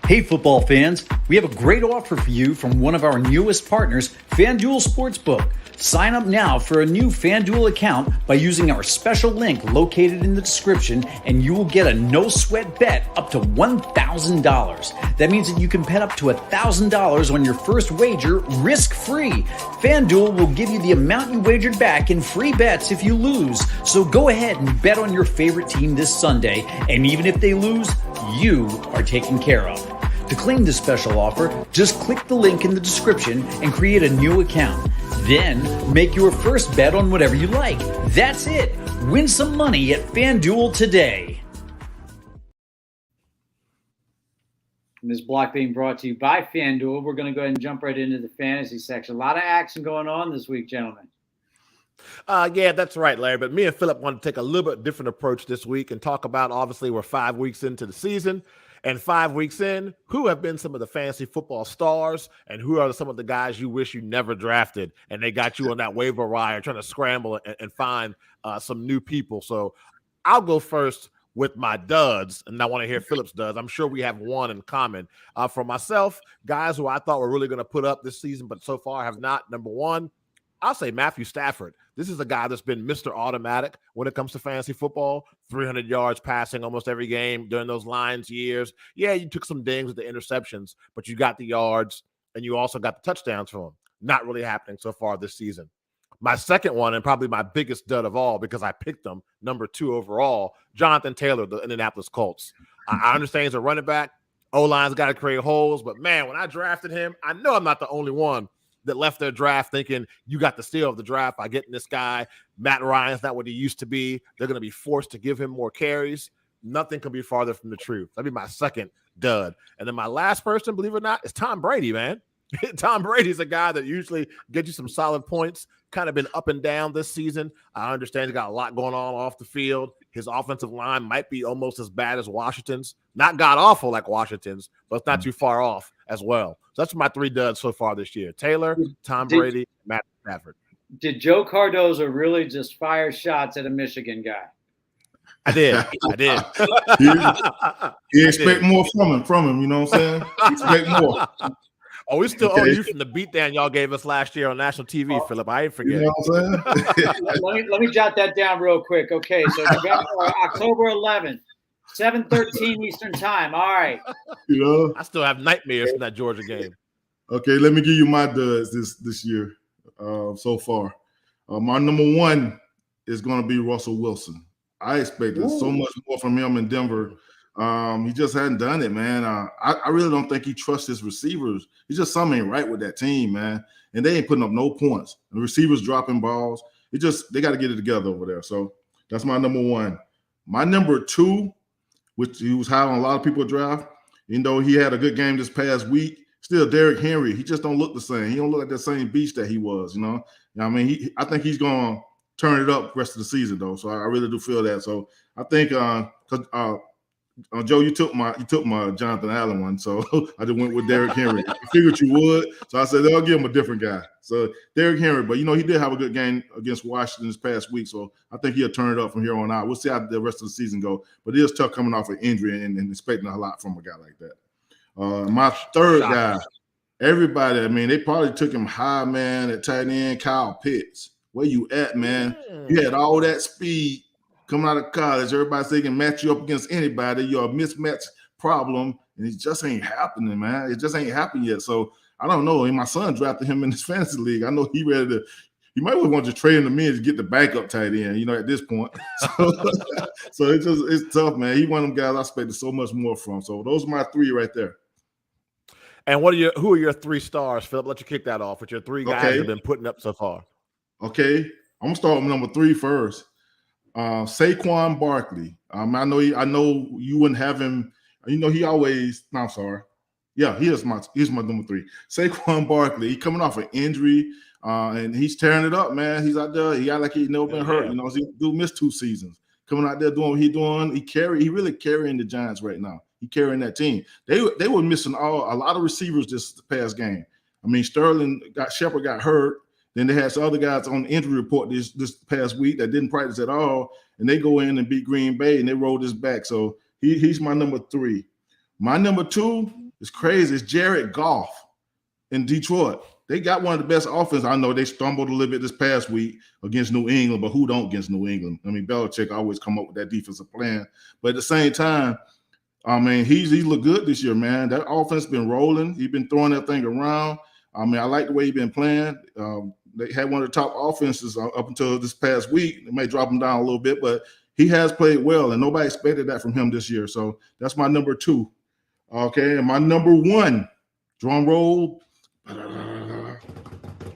Hey, football fans, we have a great offer for you from one of our newest partners, FanDuel Sportsbook. Sign up now for a new FanDuel account by using our special link located in the description, and you will get a no-sweat bet up to $1,000. That means that you can bet up to $1,000 on your first wager risk-free. FanDuel will give you the amount you wagered back in free bets if you lose. So go ahead and bet on your favorite team this Sunday, and even if they lose, you are taken care of. To claim this special offer, just click the link in the description and create a new account. Then make your first bet on whatever you like. That's it. Win some money at FanDuel today. And this block being brought to you by FanDuel. We're going to go ahead and jump right into the fantasy section. A lot of action going on this week, gentlemen. Yeah, that's right, Larry. But me and Philip want to take a little bit different approach this week and talk about, obviously, we're 5 weeks into the season. And 5 weeks in, who have been some of the fantasy football stars, and who are some of the guys you wish you never drafted, and they got you on that waiver wire trying to scramble and find some new people. So I'll go first with my duds, and I want to hear Philip's duds. I'm sure we have one in common. For myself, guys who I thought were really going to put up this season, but so far have not. Number one, I'll say Matthew Stafford. This is a guy that's been Mr. Automatic when it comes to fantasy football. 300 yards passing almost every game during those Lions years. Yeah, you took some dings with the interceptions, but you got the yards, and you also got the touchdowns from him. Not really happening so far this season. My second one, and probably my biggest dud of all, because I picked him number 2 overall, Jonathan Taylor, the Indianapolis Colts. I understand he's a running back. O-line's got to create holes, but man, when I drafted him, I know I'm not the only one that left their draft thinking you got the steal of the draft by getting this guy. Matt Ryan's not what he used to be. They're going to be forced to give him more carries. Nothing can be farther from the truth. That'd be my second dud. And then my last person, believe it or not, is Tom Brady, man. Tom Brady's a guy that usually gets you some solid points, kind of been up and down this season. I understand he's got a lot going on off the field. His offensive line might be almost as bad as Washington's. Not god-awful like Washington's, but it's not too far off as well. So that's my 3 duds so far this year. Taylor, Tom Brady, Matt Stafford. Did Joe Cardozo really just fire shots at a Michigan guy? I did. You expect more from him, you know what I'm saying? Expect more. Oh, we still owe you from the beatdown y'all gave us last year on national TV, Philip. I ain't forget. You know what I'm saying? let me jot that down real quick. Okay, so October 11th, 7:13 Eastern Time. All right. You know? I still have nightmares from that Georgia game. Okay, let me give you my duds this year so far. My number 1 is going to be Russell Wilson. I expected so much more from him in Denver. He just hadn't done it, man. I really don't think he trusts his receivers. He's just something ain't right with that team, man. And they ain't putting up no points. The receivers dropping balls. They got to get it together over there. So that's my number 1. My number 2, which he was high on a lot of people's draft, even though he had a good game this past week, still Derrick Henry. He just don't look the same. He don't look like that same beast that he was, you know. I mean, I think he's going to turn it up the rest of the season, though. So I really do feel that. So I think Joe, you took my Jonathan Allen one, so I just went with Derrick Henry. I figured you would, so I said they'll give him a different guy. So Derrick Henry, but he did have a good game against Washington this past week, so I think he'll turn it up from here on out. We'll see how the rest of the season go, but it is tough coming off an injury and expecting a lot from a guy like that. My third guy, everybody, I mean, they probably took him high, man, at tight end, Kyle Pitts. Where you at, man? You had all that speed coming out of college. Everybody say can match you up against anybody. You're a mismatch problem, and it just ain't happening, man. It just ain't happened yet. So I don't know. And my son drafted him in his fantasy league. I know he he might want to trade him to me to get the backup tight end, at this point. So it's tough, man. He one of them guys I expected so much more from. So those are my three right there. And who are your 3 stars, Philip? Let you kick that off with your 3 guys that have been putting up so far. Okay, I'm gonna start with number 3 first. Saquon Barkley. I know you wouldn't have him. He always. No, I'm sorry. Yeah, he's my number 3. Saquon Barkley. He coming off an injury, and he's tearing it up, man. He's out there. He got like he's never been hurt. He do miss 2 seasons. Coming out there doing what he's doing. He really carrying the Giants right now. He carrying that team. They were missing a lot of receivers this past game. I mean, Shepard got hurt. Then they had some other guys on the injury report this past week that didn't practice at all, and they go in and beat Green Bay and they roll this back. So he's my number 3. My number 2 is crazy. It's Jared Goff in Detroit. They got one of the best offenses. I know they stumbled a little bit this past week against New England, but who don't against New England? I mean, Belichick always come up with that defensive plan. But at the same time, I mean, he's looked good this year, man. That offense been rolling. He's been throwing that thing around. I mean, I like the way he's been playing. They had one of the top offenses up until this past week. They may drop him down a little bit, but he has played well, and nobody expected that from him this year. So that's my number 2. Okay, and my number 1, drum roll,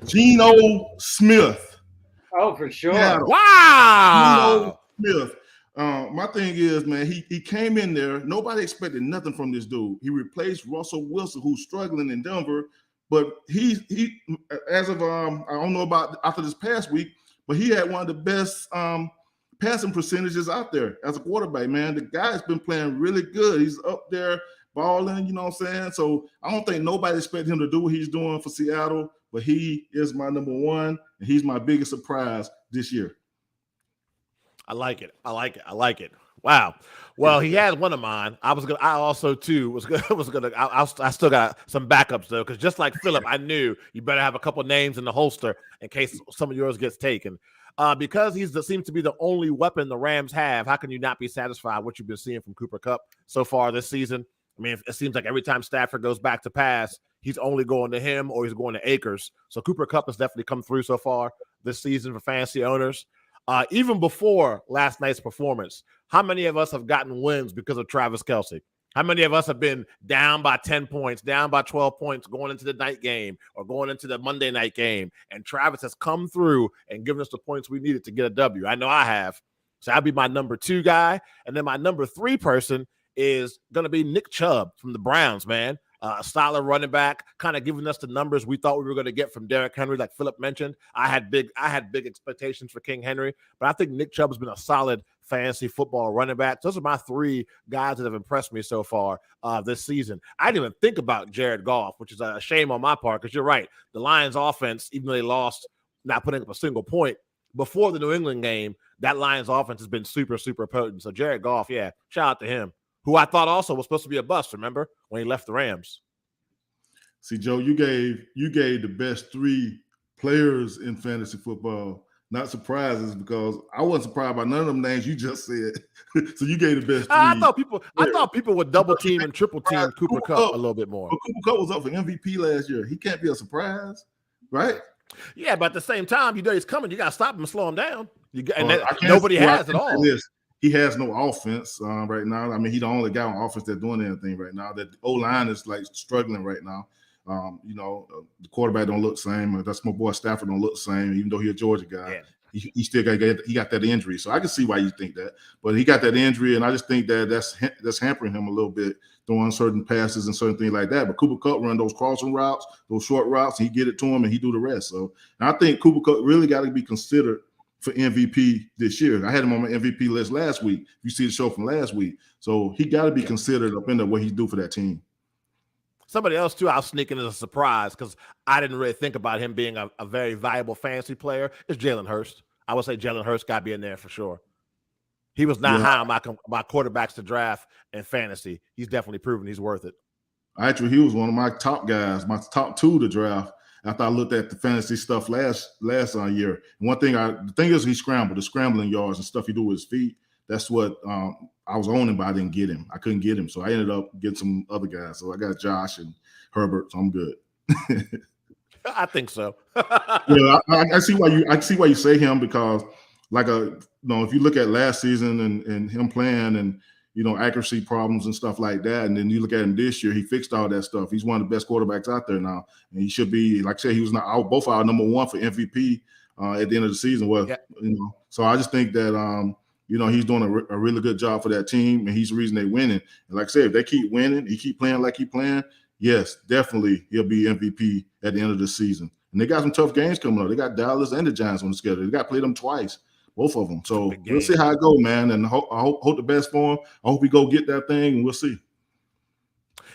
Geno Smith. Oh, for sure. Yeah. Wow. Geno Smith. My thing is, man, he came in there. Nobody expected nothing from this dude. He replaced Russell Wilson, who's struggling in Denver. But he as of I don't know about after this past week, but he had one of the best passing percentages out there as a quarterback, man. The guy's been playing really good. He's up there balling, you know what I'm saying? So I don't think nobody expected him to do what he's doing for Seattle, but he is my number 1, and he's my biggest surprise this year. I like it. Wow. Well, he had one of mine. I also too was gonna. I still got some backups though, because just like Philip, I knew you better have a couple names in the holster in case some of yours gets taken. Because seems to be the only weapon the Rams have. How can you not be satisfied with what you've been seeing from Cooper Kupp so far this season? I mean, it seems like every time Stafford goes back to pass, he's only going to him or he's going to Akers. So Cooper Kupp has definitely come through so far this season for fantasy owners. Even before last night's performance, how many of us have gotten wins because of Travis Kelce? How many of us have been down by 10 points, down by 12 points going into the night game or going into the Monday night game, and Travis has come through and given us the points we needed to get a W? I know I have. So I'll be my number 2 guy. And then my number 3 person is going to be Nick Chubb from the Browns, man. A solid running back, kind of giving us the numbers we thought we were going to get from Derrick Henry, like Philip mentioned. I had big expectations for King Henry, but I think Nick Chubb has been a solid fantasy football running back. Those are my 3 guys that have impressed me so far this season. I didn't even think about Jared Goff, which is a shame on my part, because you're right. The Lions offense, even though they lost, not putting up a single point before the New England game, that Lions offense has been super, super potent. So Jared Goff, yeah, shout out to him, who I thought also was supposed to be a bust, remember, when he left the Rams. See, Joe, you gave the best 3 players in fantasy football, not surprises, because I wasn't surprised by none of them names you just said. So you gave the best 3. I thought people would double team and triple team Cooper Kupp a little bit more. But Cooper Kupp was up for MVP last year. He can't be a surprise, right? Yeah, but at the same time, you know he's coming. You got to stop him and slow him down. Nobody has at all. He has no offense right now. I mean, he's the only guy on offense that's doing anything right now. That O-line is like struggling right now. The quarterback don't look the same. That's my boy Stafford don't look the same, even though he's a Georgia guy. Yeah. He still got that injury. So I can see why you think that. But he got that injury, and I just think that's hampering him a little bit, throwing certain passes and certain things like that. But Cooper Kupp run those crossing routes, those short routes, he get it to him, and he do the rest. So I think Cooper Kupp really got to be considered for MVP this year. I had him on my MVP list last week. You see the show from last week. So he got to be considered up in there what he do for that team. Somebody else, too, I'll sneak in as a surprise because I didn't really think about him being a very valuable fantasy player, is Jalen Hurts. I would say Jalen Hurts got to be in there for sure. He was not high on my quarterbacks to draft in fantasy. He's definitely proven he's worth it. Actually, he was one of my top guys, my top 2 to draft after I looked at the fantasy stuff last year. And the thing is he scrambled, the scrambling yards and stuff he do with his feet. That's what I was owning, but I didn't get him. I couldn't get him. So I ended up getting some other guys. So I got Josh and Herbert, so I'm good. I think so. Yeah, I see why you say him because if you look at last season and him playing and accuracy problems and stuff like that, and then you look at him this year, he fixed all that stuff. He's one of the best quarterbacks out there now, and he should be, like I said, he was both our number one for MVP at the end of the season. Well, yeah. So I just think that he's doing a really good job for that team, and he's the reason they're winning. And like I said, if they keep winning, he keep playing like he playing, yes, definitely he'll be MVP at the end of the season. And they got some tough games coming up. They got Dallas and the Giants on the schedule. They got to play them twice, both of them. So we'll see how it goes, man. And I hope the best for him. I hope he go get that thing, and we'll see.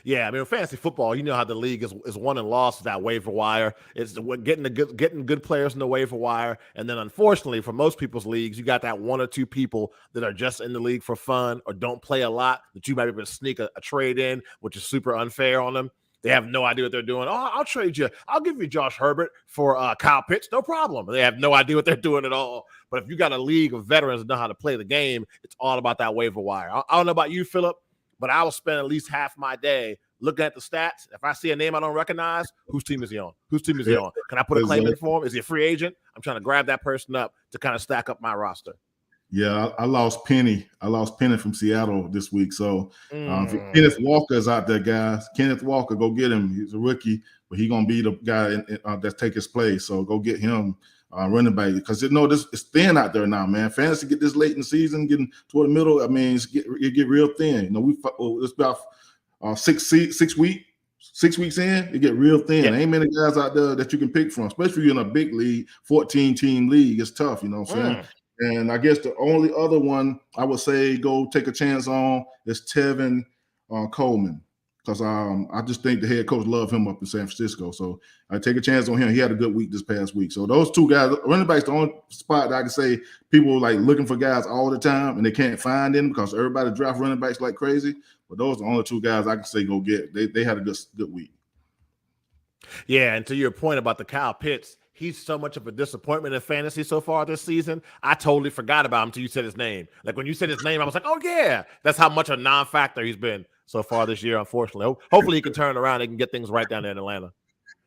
Yeah, I mean, fantasy football, you know how the league is won and lost that waiver wire. It's getting good players in the waiver wire, and then unfortunately for most people's leagues, you got that one or two people that are just in the league for fun or don't play a lot that you might be able to sneak a trade in, which is super unfair on them. They have no idea what they're doing. Oh, I'll trade you. I'll give you Josh Herbert for Kyle Pitts. No problem. They have no idea what they're doing at all. But if you got a league of veterans that know how to play the game, it's all about that waiver wire. I don't know about you, Philip, but I will spend at least half my day looking at the stats. If I see a name I don't recognize, whose team is he on? Whose team is he on? Can I put a claim in for him? Is he a free agent? I'm trying to grab that person up to kind of stack up my roster. Yeah, I lost Penny. I lost Penny from Seattle this week. So if Kenneth Walker is out there, guys. Kenneth Walker, go get him. He's a rookie, but he's going to be the guy that take his place. So go get him running back because it's thin out there now, man. Fantasy get this late in the season, getting toward the middle. I mean, it get real thin. It's about 6 weeks in, it get real thin. Yeah. There ain't many guys out there that you can pick from, especially in a big league, 14-team league. It's tough, you know what I'm saying? And I guess the only other one I would say go take a chance on is Tevin Coleman because I just think the head coach loved him up in San Francisco. So I take a chance on him. He had a good week this past week. So those two guys, running backs, the only spot that I can say people like looking for guys all the time and they can't find them because everybody draft running backs like crazy. But those are the only two guys I can say go get. They had a good week. Yeah, and to your point about the Kyle Pitts, he's so much of a disappointment in fantasy so far this season. I totally forgot about him until you said his name. Like when you said his name, I was like, oh yeah, that's how much a non-factor he's been so far this year, unfortunately. Hopefully he can turn around and can get things right down there in Atlanta.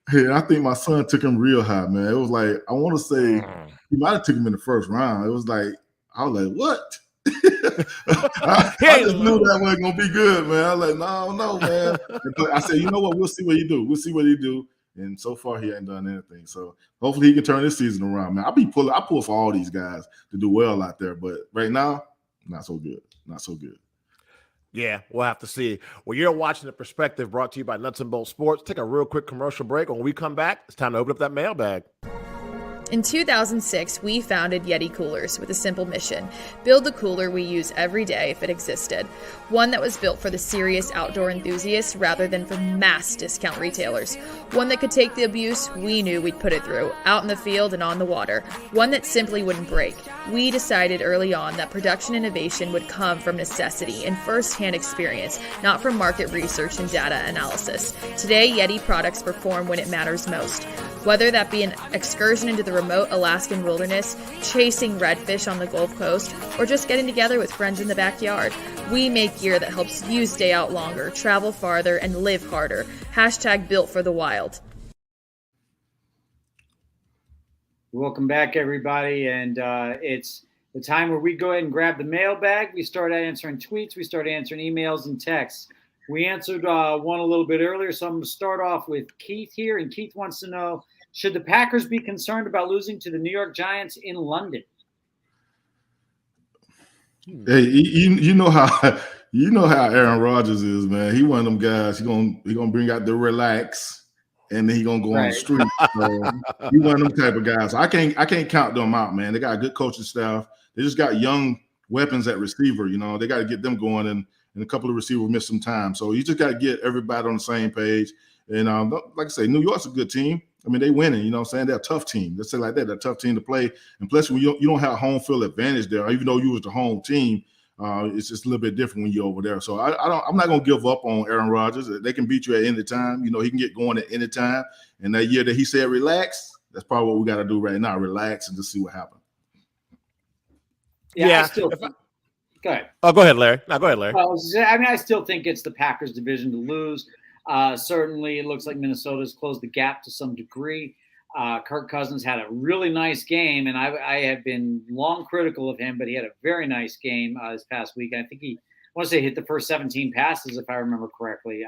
Hey, I think my son took him real high, man. It was like, I want to say he might have took him in the first round. It was like, I was like, what? I just knew that wasn't going to be good, man. I was like, no, man. But I said, you know what? We'll see what he do. We'll see what he do. And so far, he ain't done anything. So hopefully he can turn this season around, man. I pull for all these guys to do well out there. But right now, not so good. Not so good. Yeah, we'll have to see. Well, you're watching The Perspective brought to you by Nuts and Bolts Sports. Take a real quick commercial break. When we come back, it's time to open up that mailbag. In 2006, we founded Yeti Coolers with a simple mission: build the cooler we use every day if it existed. One that was built for the serious outdoor enthusiasts rather than for mass discount retailers. One that could take the abuse we knew we'd put it through, out in the field and on the water. One that simply wouldn't break. We decided early on that production innovation would come from necessity and first-hand experience, not from market research and data analysis. Today, Yeti products perform when it matters most. Whether that be an excursion into the remote Alaskan wilderness, chasing redfish on the Gulf Coast, or just getting together with friends in the backyard, we make gear that helps you stay out longer, travel farther, and live harder. # built for the wild. Welcome back, everybody. And it's the time where we go ahead and grab the mailbag. We start answering tweets. We start answering emails and texts. We answered one a little bit earlier, so I'm going to start off with Keith here. And Keith wants to know, should the Packers be concerned about losing to the New York Giants in London? Hey, you know how Aaron Rodgers is, man. He one of them guys. He gonna bring out the relax, and then he gonna go on the street. So he one of them type of guys. So I can't count them out, man. They got a good coaching staff. They just got young weapons at receiver. You know, they got to get them going, and a couple of receivers missed some time. So you just got to get everybody on the same page. And like I say, New York's a good team. I mean, they winning, you know what I'm saying? They're a tough team. Let's say like that. They're a tough team to play. And plus, when you don't have home field advantage there, even though you was the home team, it's just a little bit different when you're over there. So I'm not going to give up on Aaron Rodgers. They can beat you at any time. You know, he can get going at any time. And that year that he said relax, that's probably what we got to do right now, relax and just see what happens. Yeah. Go ahead. Oh, go ahead, Larry. No, go ahead, Larry. I still think it's the Packers division to lose. Certainly, it looks like Minnesota's closed the gap to some degree. Kirk Cousins had a really nice game, and I have been long critical of him, but he had a very nice game this past week. I think I want to say hit the first 17 passes, if I remember correctly.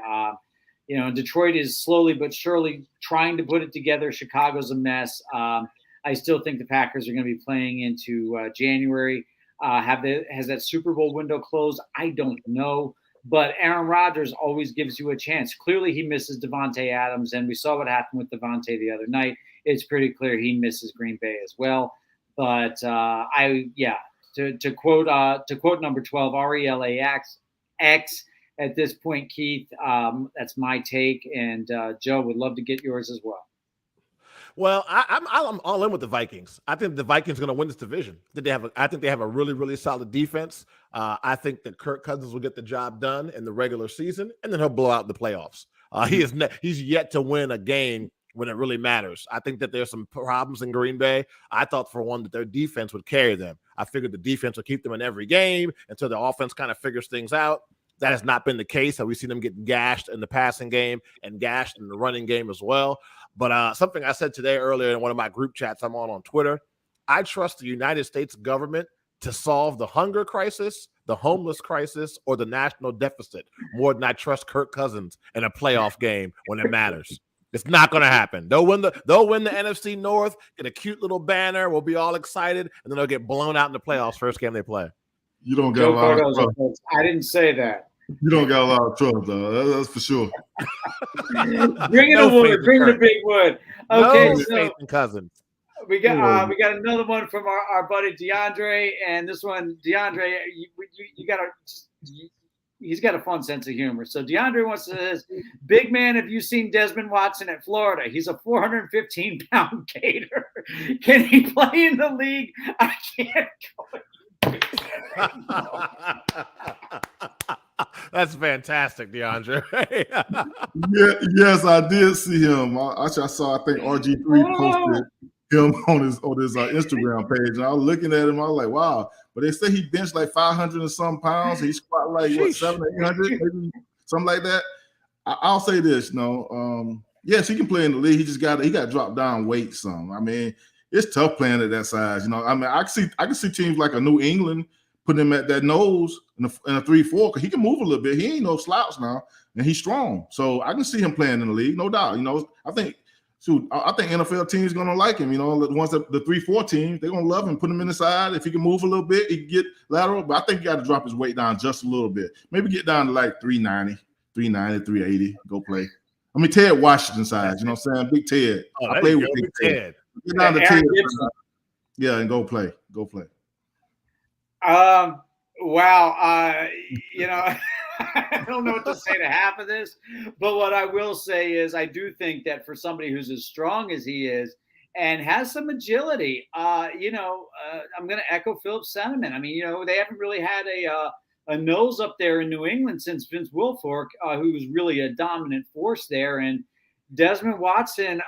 Detroit is slowly but surely trying to put it together. Chicago's a mess. I still think the Packers are going to be playing into January. Has that Super Bowl window closed? I don't know. But Aaron Rodgers always gives you a chance. Clearly, he misses Devontae Adams, and we saw what happened with Devontae the other night. It's pretty clear he misses Green Bay as well. But to quote number 12, RELAX at this point, Keith. That's my take, and Joe would love to get yours as well. Well, I'm all in with the Vikings. I think the Vikings are going to win this division. I think they have a really, really solid defense. I think that Kirk Cousins will get the job done in the regular season, and then he'll blow out the playoffs. He's yet to win a game when it really matters. I think that there's some problems in Green Bay. I thought, for one, that their defense would carry them. I figured the defense would keep them in every game until the offense kind of figures things out. That has not been the case. We've seen them get gashed in the passing game and gashed in the running game as well. But something I said today earlier in one of my group chats I'm on Twitter, I trust the United States government to solve the hunger crisis, the homeless crisis, or the national deficit more than I trust Kirk Cousins in a playoff game when it matters. It's not going to happen. They'll win the NFC North, get a cute little banner, we'll be all excited, and then they'll get blown out in the playoffs first game they play. You don't get a lot of trust. I didn't say that. You don't got a lot of trust, though. That's for sure. Bring it a wood. Bring the big wood. Okay, faith in Cousins. We got another one from our buddy DeAndre, and this one, DeAndre, he's got a fun sense of humor. So DeAndre wants to say, big man, have you seen Desmond Watson at Florida? He's a 415-pound gator. Can he play in the league? I can't go. That's fantastic, DeAndre. Yes, I did see him. I saw, I think RG3 posted him on his Instagram page, and I was looking at him. I was like, wow. But they say he benched like 500 and some pounds. He squat like 700, 800, maybe something like that. I'll say this, yes, he can play in the league. He got to drop down weight some. I mean, it's tough playing at that size. I mean, I can see teams like a New England putting him at that nose in a 3-4 because he can move a little bit. He ain't no slouch now, and he's strong. So I can see him playing in the league, no doubt. I think NFL teams gonna like him. The ones that the 3-4 teams, they're gonna love him. Put him in the side. If he can move a little bit, he can get lateral. But I think you got to drop his weight down just a little bit. Maybe get down to like 390, 380. Go play. I mean, Ted Washington size. You know what I'm saying? Big Ted. I play with Big Ted. Get down to Ted. Yeah, and go play. Go play. Wow. I don't know what to say to half of this, but what I will say is I do think that for somebody who's as strong as he is and has some agility, I'm going to echo Philip's sentiment. I mean, they haven't really had a nose up there in New England since Vince Wilfork, who was really a dominant force there. And Desmond Watson,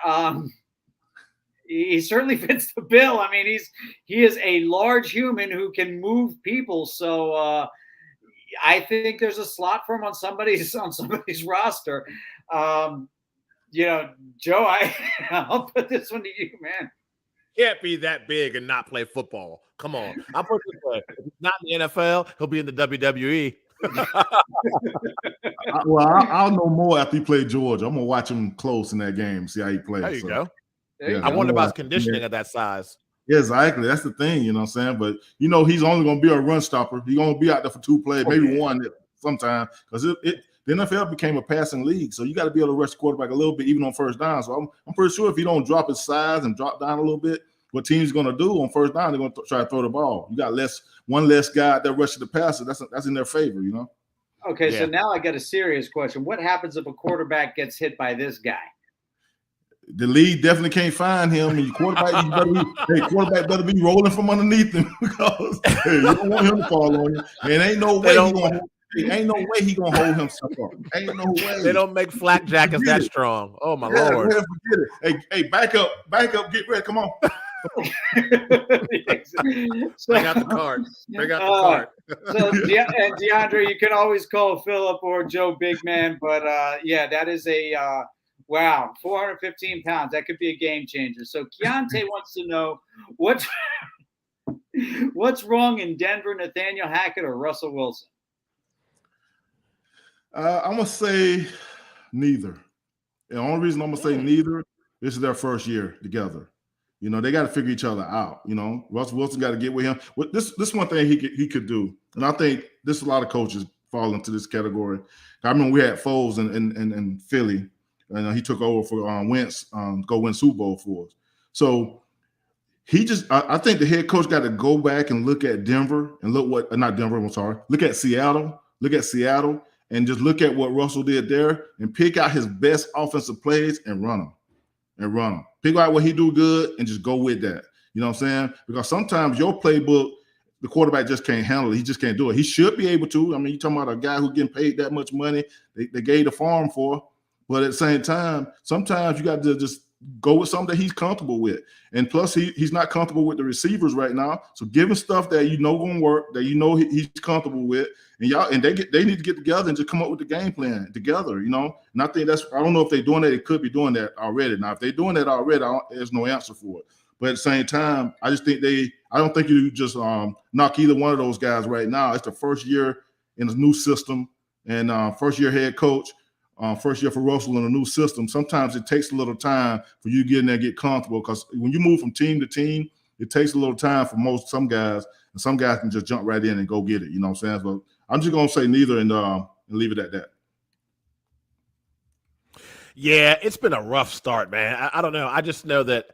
he certainly fits the bill. I mean, he is a large human who can move people. So I think there's a slot for him on somebody's roster. Joe, I'll put this one to you, man. Can't be that big and not play football. Come on. I'll put it this way. If he's not in the NFL, he'll be in the WWE. I'll know more after he played Georgia. I'm gonna watch him close in that game, see how he plays. There you go. Yeah, I wonder about his conditioning at that size. Yeah, exactly. That's the thing, you know what I'm saying? But, he's only going to be a run stopper. He's going to be out there for 2 plays, maybe one sometime. Because the NFL became a passing league. So you got to be able to rush the quarterback a little bit, even on first down. So I'm pretty sure if he don't drop his size and drop down a little bit, what team's going to do on first down, they're going to try to throw the ball. You got one less guy that rushes the passer. That's in their favor, Okay, yeah. So now I got a serious question. What happens if a quarterback gets hit by this guy? The league definitely can't find him, and quarterback better be rolling from underneath him because you don't want him to fall on you. And ain't no way he gonna hold himself up. Ain't no way. They don't make flak jackets that strong. Oh my Lord! Forget it. Hey, back up, get ready. Come on. So, Bring out the cart. Bring out the cart. So, and DeAndre, you can always call Philip or Joe Big Man, but yeah, that is a wow, 415 pounds. That could be a game changer. So Keontae wants to know what's wrong in Denver, Nathaniel Hackett or Russell Wilson? I'm gonna say neither. The only reason I'm gonna say neither, this is their first year together. You know, they got to figure each other out. You know, Russell Wilson got to get with him. This one thing he could do, and I think this a lot of coaches fall into this category. I remember we had Foles in Philly, and he took over for Wentz go win Super Bowl for us. So I think the head coach got to go back and look at Denver and look at Seattle. Look at Seattle and just look at what Russell did there and pick out his best offensive plays and run them. Pick out what he do good and just go with that. You know what I'm saying? Because sometimes your playbook, the quarterback just can't handle it. He just can't do it. He should be able to. I mean, you're talking about a guy who's getting paid that much money. They gave the farm for. But at the same time, sometimes you got to just go with something that he's comfortable with. And plus, he's not comfortable with the receivers right now. So give him stuff that you know going to work, that you know he's comfortable with. And they need to get together and just come up with the game plan together, you know. And I think I don't know if they're doing that. They could be doing that already. Now, if they're doing that already, there's no answer for it. But at the same time, I just think I don't think you just knock either one of those guys right now. It's the first year in the new system and first year head coach. First year for Russell in a new system. Sometimes it takes a little time for you to get in there and get comfortable, because when you move from team to team, it takes a little time for some guys, and some guys can just jump right in and go get it. You know what I'm saying? So I'm just gonna say neither and leave it at that. Yeah, it's been a rough start, man. I don't know. I just know that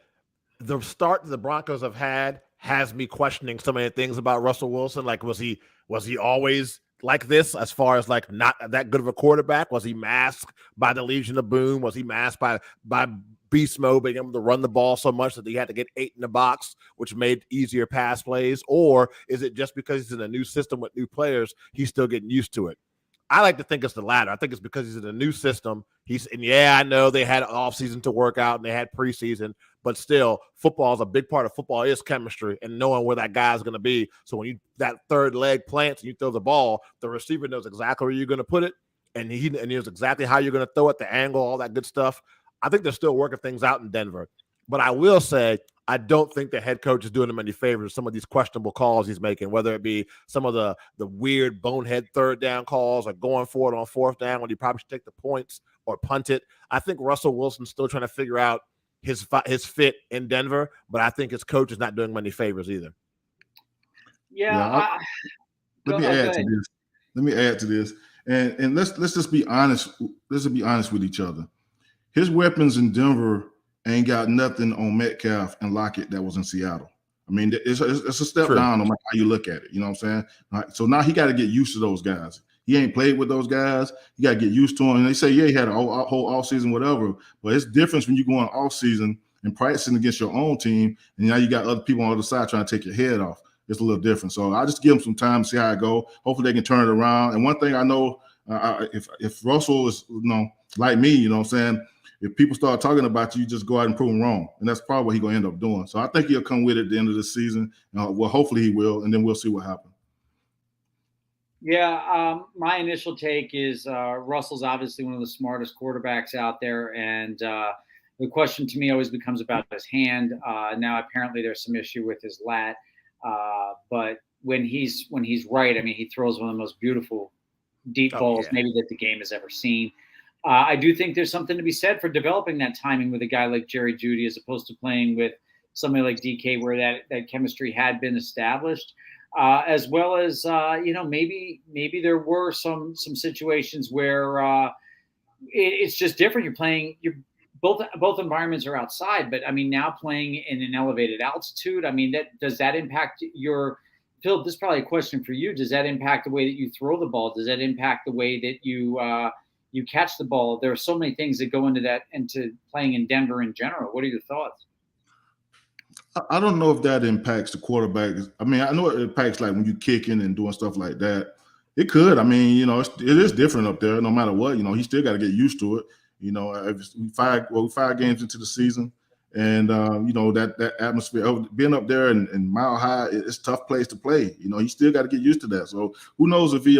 the start the Broncos have had has me questioning so many things about Russell Wilson. Like, was he always like this, as far as like not that good of a quarterback? Was he masked by the Legion of Boom? Was he masked by beast mode, being able to run the ball so much that he had to get 8 in the box, which made easier pass plays? Or is it just because he's in a new system with new players, he's still getting used to it? I like to think it's the latter. I think it's because he's in a new system. I know they had an offseason to work out and they had preseason, but still, football is a big part of football is chemistry and knowing where that guy's going to be. So when that third leg plants and you throw the ball, the receiver knows exactly where you're going to put it, and he knows exactly how you're going to throw it, the angle, all that good stuff. I think they're still working things out in Denver. But I will say, I don't think the head coach is doing him any favors. Some of these questionable calls he's making, whether it be some of the weird bonehead third down calls or going for it on fourth down when he probably should take the points or punt it. I think Russell Wilson's still trying to figure out his fit in Denver, but I think his coach is not doing him any favors either. Let me add to this, and let's just be honest. Let's be honest with each other. His weapons in Denver ain't got nothing on Metcalf and Lockett that was in Seattle. I mean, it's a step down no matter how you look at it. You know what I'm saying? So now he got to get used to those guys. He ain't played with those guys. You got to get used to them. And they say, he had a whole off season, whatever. But it's different when you go on off season and practicing against your own team, and now you got other people on the other side trying to take your head off. It's a little different. So I just give them some time to see how it go. Hopefully they can turn it around. And one thing I know, if Russell is like me, you know what I'm saying, if people start talking about you, just go out and prove them wrong. And that's probably what he's going to end up doing. So I think he'll come with it at the end of the season. Well, hopefully he will, and then we'll see what happens. Yeah, my initial take is Russell's obviously one of the smartest quarterbacks out there. And the question to me always becomes about his hand. Now, apparently there's some issue with his lat. But when he's right, I mean, he throws one of the most beautiful deep balls maybe that the game has ever seen. I do think there's something to be said for developing that timing with a guy like Jerry Jeudy as opposed to playing with somebody like DK where that chemistry had been established, as well as, maybe there were some situations where it's just different. Both environments are outside, but I mean, now playing in an elevated altitude, I mean, does that impact Phil, this is probably a question for you. Does that impact the way that you throw the ball? Does that impact the way that you catch the ball? There are so many things that go into playing in Denver in general. What are your thoughts? I don't know if that impacts the quarterback. I mean, I know it impacts like when you kicking and doing stuff like that. It could. I mean, it is different up there no matter what. He still got to get used to it. We're 5 games into the season, And that atmosphere of being up there and Mile High, it's a tough place to play. You still got to get used to that. So who knows if he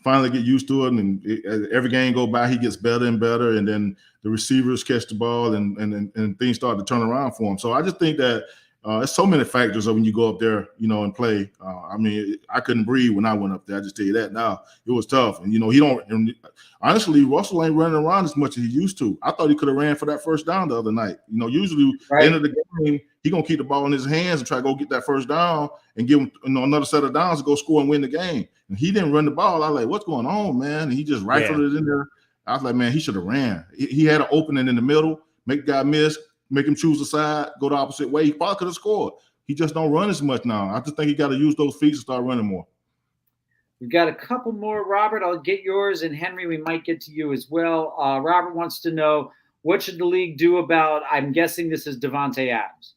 finally get used to it, and as every game go by, he gets better and better, and then the receivers catch the ball, and things start to turn around for him. So I just think that there's so many factors of when you go up there, and play. I couldn't breathe when I went up there. I just tell you that now. It was tough. And, he don't – honestly, Russell ain't running around as much as he used to. I thought he could have ran for that first down the other night. Usually at the end of the game, he going to keep the ball in his hands and try to go get that first down and give him another set of downs to go score and win the game. And he didn't run the ball. I was like, what's going on, man? And he just rifled it in there. I was like, man, he should have ran. He had an opening in the middle, make the guy miss, make him choose the side, go the opposite way. He probably could have scored. He just don't run as much now. I just think he got to use those feet to start running more. We've got a couple more, Robert. I'll get yours, and Henry, we might get to you as well. Robert wants to know, what should the league do about, I'm guessing this is Davante Adams.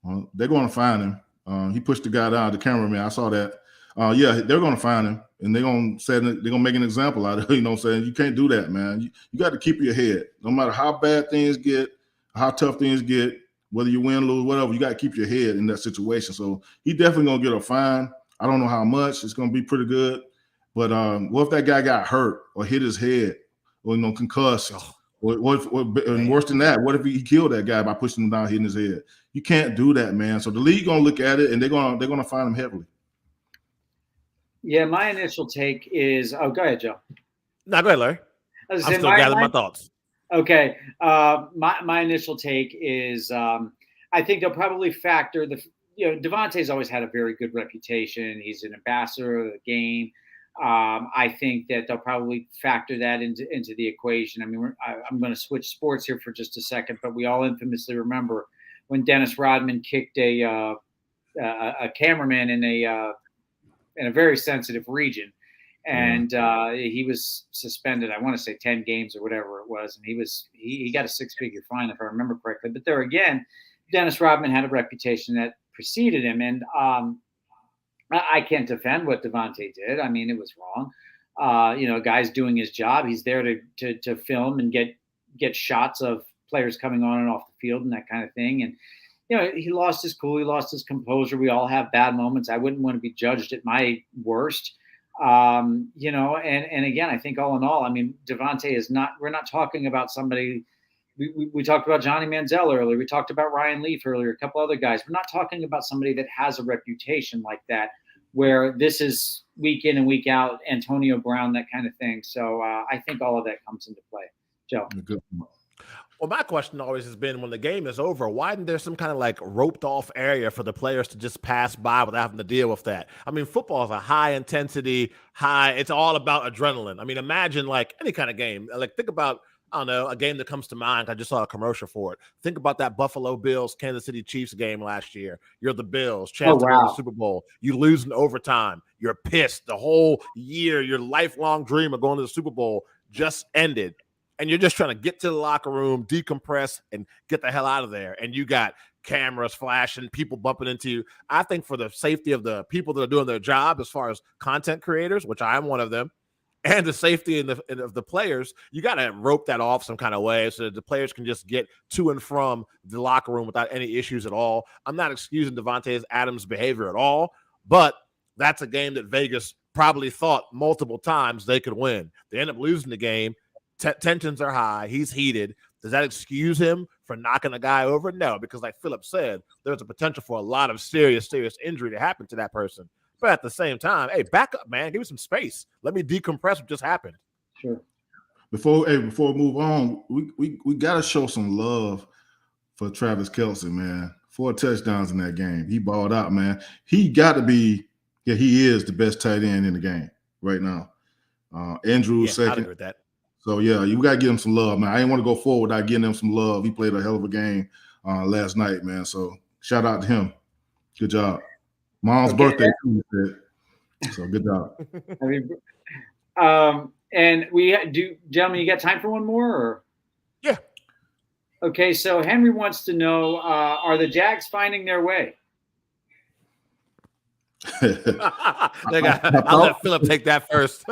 Well, they're going to find him. He pushed the guy down, the cameraman. I saw that. They're going to find him, and they're going to make an example out of it. Saying you can't do that, man. You got to keep your head. No matter how bad things get, how tough things get, whether you win, lose, whatever, you got to keep your head in that situation. So he definitely going to get a fine. I don't know how much. It's going to be pretty good. But what if that guy got hurt or hit his head or, concussed? And worse than that, what if he killed that guy by pushing him down, hitting his head? You can't do that, man. So the league going to look at it, and they're going to fine him heavily. Yeah, my initial take is – go ahead, Joe. No, go ahead, Larry. I'm still gathering my thoughts. Okay. My initial take is I think they'll probably factor Davante's always had a very good reputation. He's an ambassador of the game. I think that they'll probably factor that into the equation. I mean, I'm going to switch sports here for just a second, but we all infamously remember when Dennis Rodman kicked a cameraman in a very sensitive region. And he was suspended, I want to say 10 games or whatever it was. And he got a 6-figure fine, if I remember correctly. But there again, Dennis Rodman had a reputation that preceded him. And I can't defend what Davante did. I mean, it was wrong. A guy's doing his job. He's there to film and get shots of players coming on and off the field and that kind of thing. And, he lost his cool. He lost his composure. We all have bad moments. I wouldn't want to be judged at my worst. And again, I think all in all, I mean, Davante is not, we're not talking about somebody, we talked about Johnny Manziel earlier. We talked about Ryan Leaf earlier, a couple other guys. We're not talking about somebody that has a reputation like that, where this is week in and week out, Antonio Brown, that kind of thing. So I think all of that comes into play. Joe. Well, my question always has been, when the game is over, why isn't there some kind of like roped off area for the players to just pass by without having to deal with that? I mean, football is a high intensity, it's all about adrenaline. I mean, imagine like any kind of game. Like think about, I don't know, a game that comes to mind. I just saw a commercial for it. Think about that Buffalo Bills, Kansas City Chiefs game last year. You're the Bills, chance to win the Super Bowl. You lose in overtime. You're pissed. The whole year, your lifelong dream of going to the Super Bowl just ended. And you're just trying to get to the locker room, decompress, and get the hell out of there. And you got cameras flashing, people bumping into you. I think for the safety of the people that are doing their job as far as content creators, which I am one of them, and the safety of the players, you got to rope that off some kind of way so that the players can just get to and from the locker room without any issues at all. I'm not excusing Davante Adams' behavior at all, but that's a game that Vegas probably thought multiple times they could win. They end up losing the game. Tensions are high. He's heated. Does that excuse him for knocking a guy over? No, because like Philip said, there's a potential for a lot of serious injury to happen to that person. But at the same time, hey, back up, man. Give me some space. Let me decompress what just happened. Sure. Before we move on, we got to show some love for Travis Kelce, man. 4 touchdowns in that game. He balled out, man. He got to be, he is the best tight end in the game right now. Andrews second. I agree with that. So, you got to give him some love, man. I didn't want to go forward without giving him some love. He played a hell of a game last night, man. So, shout out to him. Good job. Mom's birthday, too, so good job. I mean, and gentlemen, you got time for one more? Or? Yeah. Okay, so Henry wants to know, are the Jags finding their way? I'll let Philip take that first.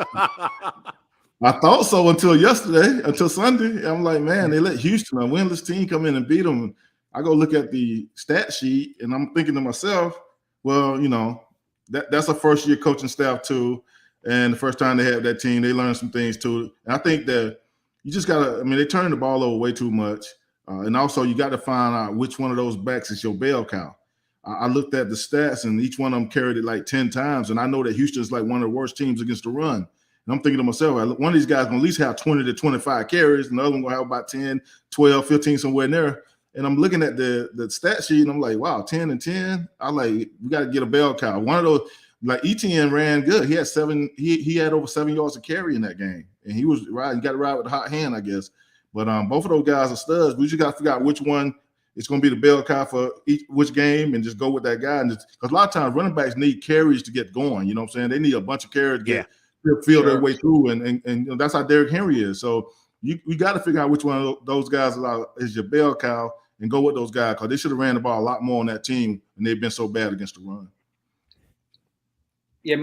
I thought so until yesterday, until Sunday. I'm like, man, they let Houston, a winless team, come in and beat them. I go look at the stat sheet, and I'm thinking to myself, well, that's a first-year coaching staff too, and the first time they had that team, they learned some things too. And I think that you just gotta. I mean, they turn the ball over way too much, and also you got to find out which one of those backs is your bell cow. I looked at the stats, and each one of them carried it like 10 times, and I know that Houston's like one of the worst teams against the run. And I'm thinking to myself, one of these guys going to at least have 20 to 25 carries, and the other one going to have about 10, 12, 15, somewhere in there. And I'm looking at the stat sheet, and I'm like, wow, 10 and 10. I like, we got to get a bell cow. One of those, like ETN ran good. He had he had over 7 yards of carry in that game. And he was right. He got to ride with a hot hand, I guess. But both of those guys are studs. We just got to figure out which one is going to be the bell cow for which game and just go with that guy. Because a lot of times running backs need carries to get going. You know what I'm saying? They need a bunch of carries to feel their way through. And that's how Derrick Henry is. So we got to figure out which one of those guys is your bell cow and go with those guys, because they should have ran the ball a lot more on that team, and they've been so bad against the run. Yeah,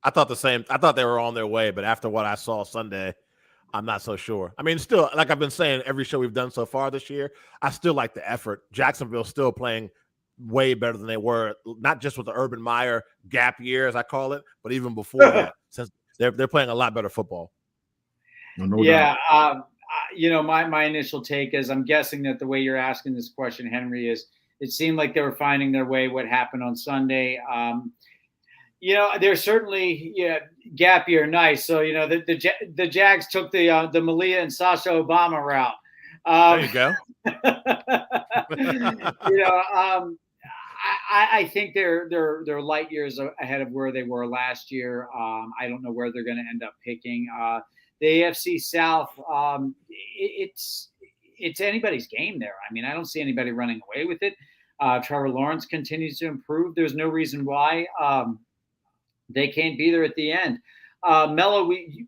I thought the same. I thought they were on their way, but after what I saw Sunday, I'm not so sure. I mean, still, like I've been saying every show we've done so far this year, I still like the effort. Jacksonville's still playing way better than they were, not just with the Urban Meyer gap year, as I call it, but even before that, since they're playing a lot better football. No doubt. My initial take is, I'm guessing that the way you're asking this question, Henry, is it seemed like they were finding their way. What happened on Sunday? They're certainly gap year nice. So the Jags took the Malia and Sasha Obama route. There you go. I think they're light years ahead of where they were last year. I don't know where they're going to end up picking. The AFC South, it's anybody's game there. I mean, I don't see anybody running away with it. Trevor Lawrence continues to improve. There's no reason why they can't be there at the end. Mello, we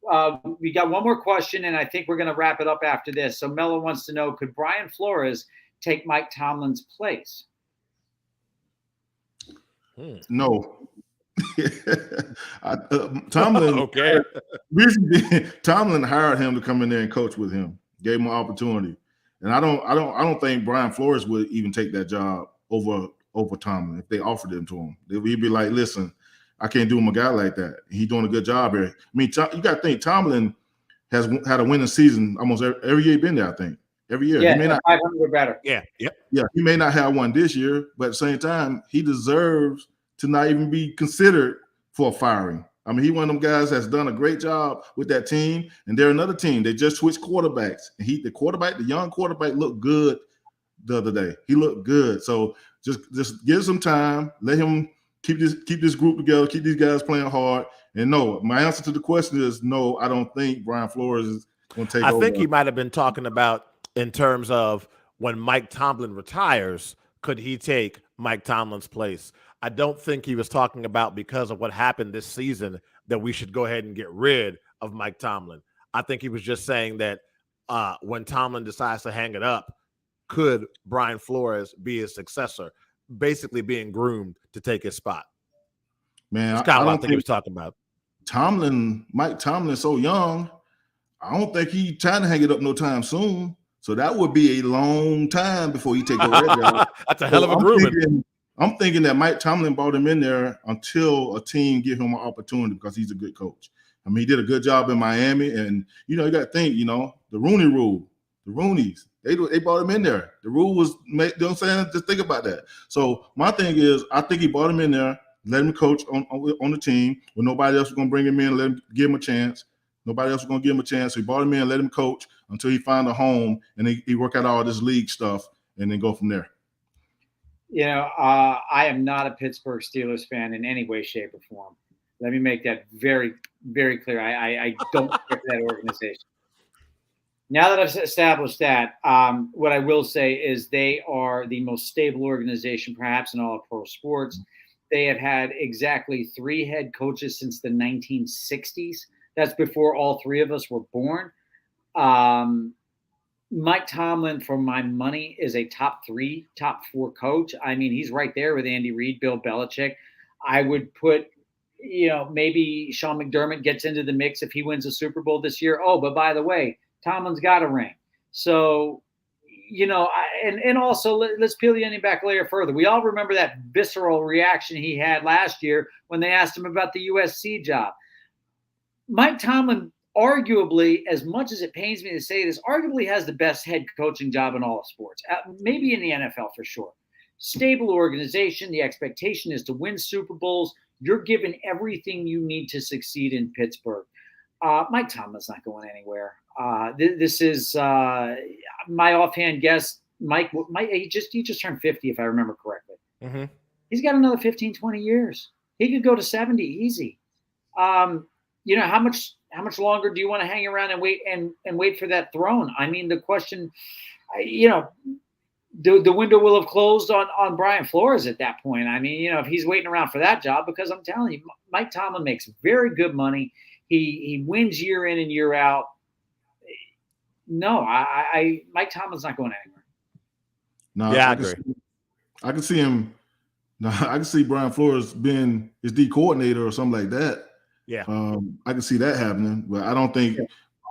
got one more question, and I think we're going to wrap it up after this. So Mello wants to know, could Brian Flores take Mike Tomlin's place? No. Tomlin. Okay. Tomlin hired him to come in there and coach with him. Gave him an opportunity, and I don't think Brian Flores would even take that job over Tomlin if they offered it to him. He'd be like, "Listen, I can't do him a guy like that. He's doing a good job here." I mean, you got to think Tomlin has had a winning season almost every year he's been there. I think every year. Yeah, he may not 500 or better. Yeah. Yep. Yeah, he may not have one this year, but at the same time, he deserves to not even be considered for a firing. I mean, he one of them guys that's done a great job with that team, and they're another team. They just switched quarterbacks. And the young quarterback looked good the other day. He looked good. So just give some time, let him keep this group together, keep these guys playing hard. And no, my answer to the question is no, I don't think Brian Flores is going to take over. I think he might have been talking about in terms of when Mike Tomlin retires, could he take Mike Tomlin's place? I don't think he was talking about because of what happened this season that we should go ahead and get rid of Mike Tomlin. I think he was just saying that when Tomlin decides to hang it up, could Brian Flores be his successor, basically being groomed to take his spot? Man, that's kind of what I think he was talking about. Mike Tomlin is so young. I don't think he's trying to hang it up no time soon. So that would be a long time before he takes over that job. That's a hell of a grooming. I'm thinking that Mike Tomlin brought him in there until a team give him an opportunity because he's a good coach. I mean, he did a good job in Miami, and you got to think, the Rooney Rule, the Roonies, they brought him in there. The rule was, you know what I'm saying? Just think about that. So my thing is, I think he brought him in there, let him coach on the team when nobody else was going to bring him in, give him a chance. Nobody else was going to give him a chance. So he brought him in, let him coach until he found a home, and he work out all this league stuff, and then go from there. I am not a Pittsburgh Steelers fan in any way, shape, or form. Let me make that very, very clear. I don't care for that organization. Now that I've established that, what I will say is they are the most stable organization perhaps in all of pro sports. They have had exactly 3 head coaches since the 1960s. That's before all 3 of us were born. Mike Tomlin, for my money, is a top 3, top 4 coach. I mean, he's right there with Andy Reid, Bill Belichick. I would put maybe Sean McDermott gets into the mix if he wins a Super Bowl this year. Oh, but by the way, Tomlin's got a ring. So, and also let's peel the onion back a layer further. We all remember that visceral reaction he had last year when they asked him about the USC job. Mike Tomlin, arguably, as much as it pains me to say this, arguably has the best head coaching job in all of sports, maybe in the NFL for sure. Stable organization. The expectation is to win Super Bowls. You're given everything you need to succeed in Pittsburgh. Mike Tomlin's not going anywhere. This is my offhand guess. Mike, he just turned 50, if I remember correctly. Mm-hmm. He's got another 15, 20 years. He could go to 70 easy. How much longer do you want to hang around and wait for that throne? I mean, the question, the window will have closed on Brian Flores at that point. I mean, if he's waiting around for that job, because I'm telling you, Mike Tomlin makes very good money. He wins year in and year out. No, Mike Tomlin's not going anywhere. No, yeah, I agree. I can see him. No, I can see Brian Flores being his D coordinator or something like that. Yeah. I can see that happening, but I don't think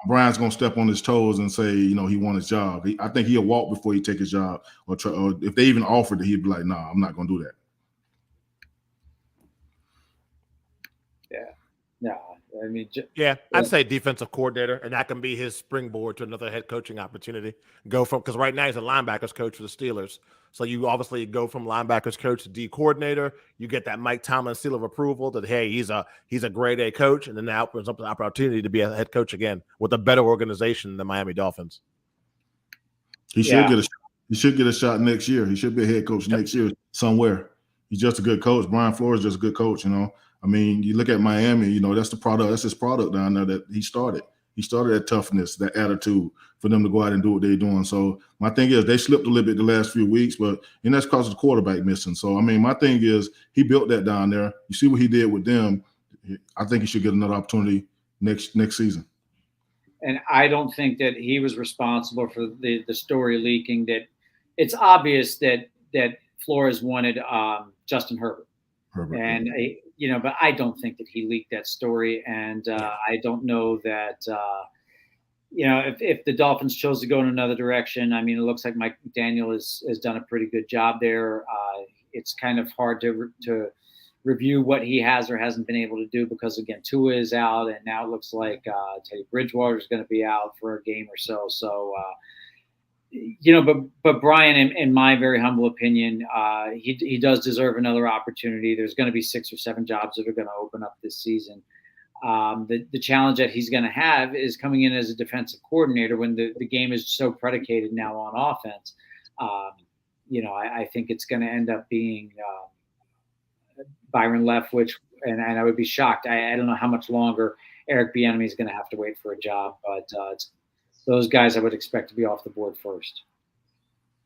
Brian's going to step on his toes and say, he won his job. I think he'll walk before he take his job, or if they even offered it, he'd be like, "Nah, I'm not going to do that." Yeah. No, I mean, I'd say defensive coordinator, and that can be his springboard to another head coaching opportunity. Because right now he's a linebackers coach for the Steelers. So you obviously go from linebackers coach to D coordinator. You get that Mike Tomlin seal of approval that, hey, he's a grade A coach, and then that opens up the opportunity to be a head coach again with a better organization than the Miami Dolphins. He should get a shot next year. He should be a head coach next year somewhere. He's just a good coach. Brian Flores is just a good coach, I mean, you look at Miami, that's the product. That's his product down there that he started. He started that toughness, that attitude for them to go out and do what they're doing. So my thing is they slipped a little bit the last few weeks, and that's because of the quarterback missing. So, I mean, my thing is he built that down there. You see what he did with them. I think he should get another opportunity next season. And I don't think that he was responsible for the story leaking. That it's obvious that Flores wanted Justin Herbert. And but I don't think that he leaked that story, and I don't know that if the Dolphins chose to go in another direction. I mean, it looks like Mike McDaniel has done a pretty good job there. It's kind of hard to review what he has or hasn't been able to do because, again, Tua is out, and now it looks like Teddy Bridgewater is going to be out for a game or so. So. But Brian, in my very humble opinion, he does deserve another opportunity. There's going to be 6 or 7 jobs that are going to open up this season. The challenge that he's going to have is coming in as a defensive coordinator when the game is so predicated now on offense. I think it's going to end up being Byron Leftwich, and I would be shocked. I don't know how much longer Eric Bieniemy is going to have to wait for a job, but it's those guys I would expect to be off the board first.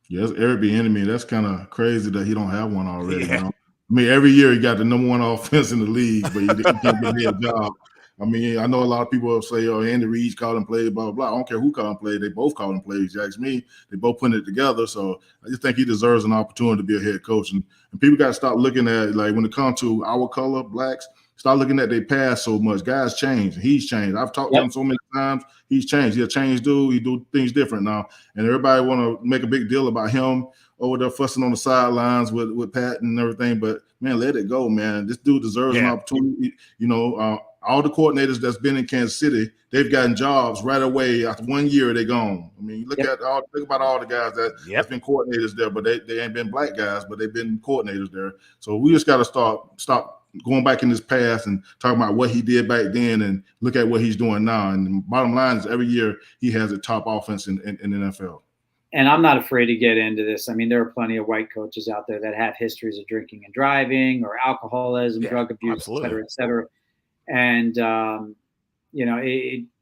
Yes, Eric Bieniemy. That's kind of crazy that he don't have one already. I mean, every year he got the number 1 offense in the league, but he can't get a job. I mean, I know a lot of people say, "Oh, Andy Reid's calling plays, blah, blah, blah." I don't care who calling plays. They both calling plays. You ask me, they both putting it together. So I just think he deserves an opportunity to be a head coach. And people got to stop looking at, like, when it comes to our color, blacks, start looking at their past so much. Guys change. He's changed. I've talked to him so many times. He's changed. He's a changed dude. He do things different now. And everybody want to make a big deal about him over there fussing on the sidelines with Pat and everything. But, man, let it go, man. This dude deserves an opportunity. All the coordinators that's been in Kansas City, they've gotten jobs right away. After 1 year, they're gone. I mean, think about all the guys that's been coordinators there, but they ain't been black guys, but they've been coordinators there. So we just got to stop going back in his past and talking about what he did back then and look at what he's doing now. And the bottom line is every year he has a top offense in the NFL. And I'm not afraid to get into this. I mean, there are plenty of white coaches out there that have histories of drinking and driving or alcoholism, drug abuse, et cetera. And,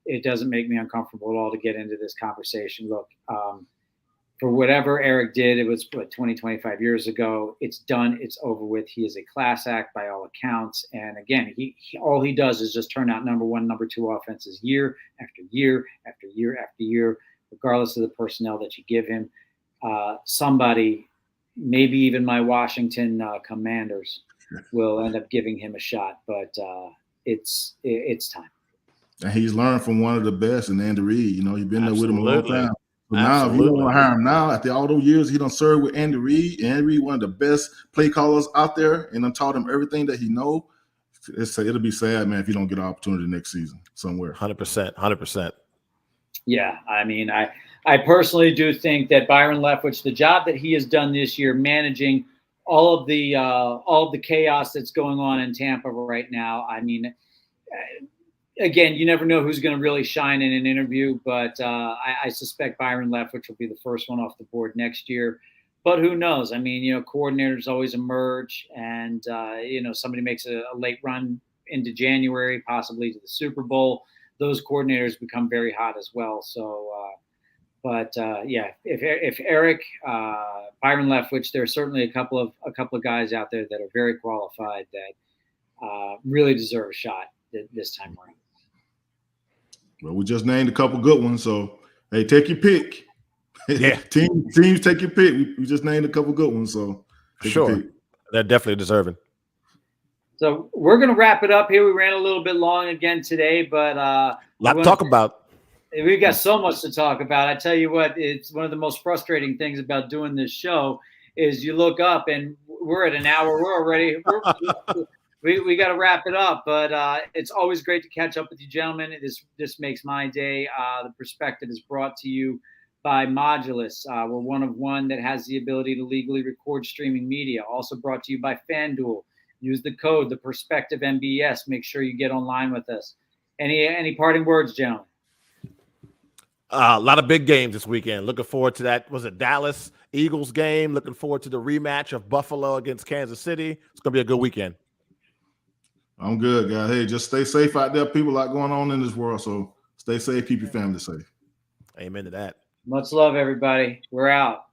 it doesn't make me uncomfortable at all to get into this conversation. Look, for whatever Eric did, it was 20, 25 years ago. It's done. It's over with. He is a class act by all accounts. And again, all he does is just turn out number 1, number 2 offenses year after year after year after year, regardless of the personnel that you give him. Somebody, maybe even my Washington Commanders, will end up giving him a shot. But it's time. And he's learned from one of the best in Andy Reid. You know, he's been there with him a long Absolutely. time. But now, if you don't want to hire him now, after all those years he done served with Andy Reid, Andy Reid, one of the best play callers out there, and done taught him everything that he knows. It'll be sad, man, if you don't get an opportunity next season somewhere. 100%. Yeah, I mean, I personally do think that Byron Leftwich, the job that he has done this year, managing all of the chaos that's going on in Tampa right now. I mean, again, you never know who's going to really shine in an interview, but I suspect Byron Leftwich will be the first one off the board next year. But who knows? I mean, coordinators always emerge, and somebody makes a late run into January, possibly to the Super Bowl. Those coordinators become very hot as well. So, if Eric, Byron Leftwich, there are certainly a couple of guys out there that are very qualified that really deserve a shot this time around. Well, we just named a couple good ones, so hey, take your pick. Yeah, teams take your pick. We just named a couple good ones, so sure, they're definitely deserving. So we're going to wrap it up here. We ran a little bit long again today, but a lot to talk about. We've got so much to talk about. I tell you what, it's one of the most frustrating things about doing this show is you look up and we're at an hour. We got to wrap it up, but it's always great to catch up with you, gentlemen. This makes my day. The Perspective is brought to you by Modulus. We're one of one that has the ability to legally record streaming media. Also brought to you by FanDuel. Use the code, the Perspective MBS. Make sure you get online with us. Any parting words, gentlemen? A lot of big games this weekend. Looking forward to that. Was it Dallas Eagles game? Looking forward to the rematch of Buffalo against Kansas City. It's going to be a good weekend. I'm good, guys. Hey, just stay safe out there. People, a lot going on in this world, so stay safe. Keep your family safe. Amen to that. Much love, everybody. We're out.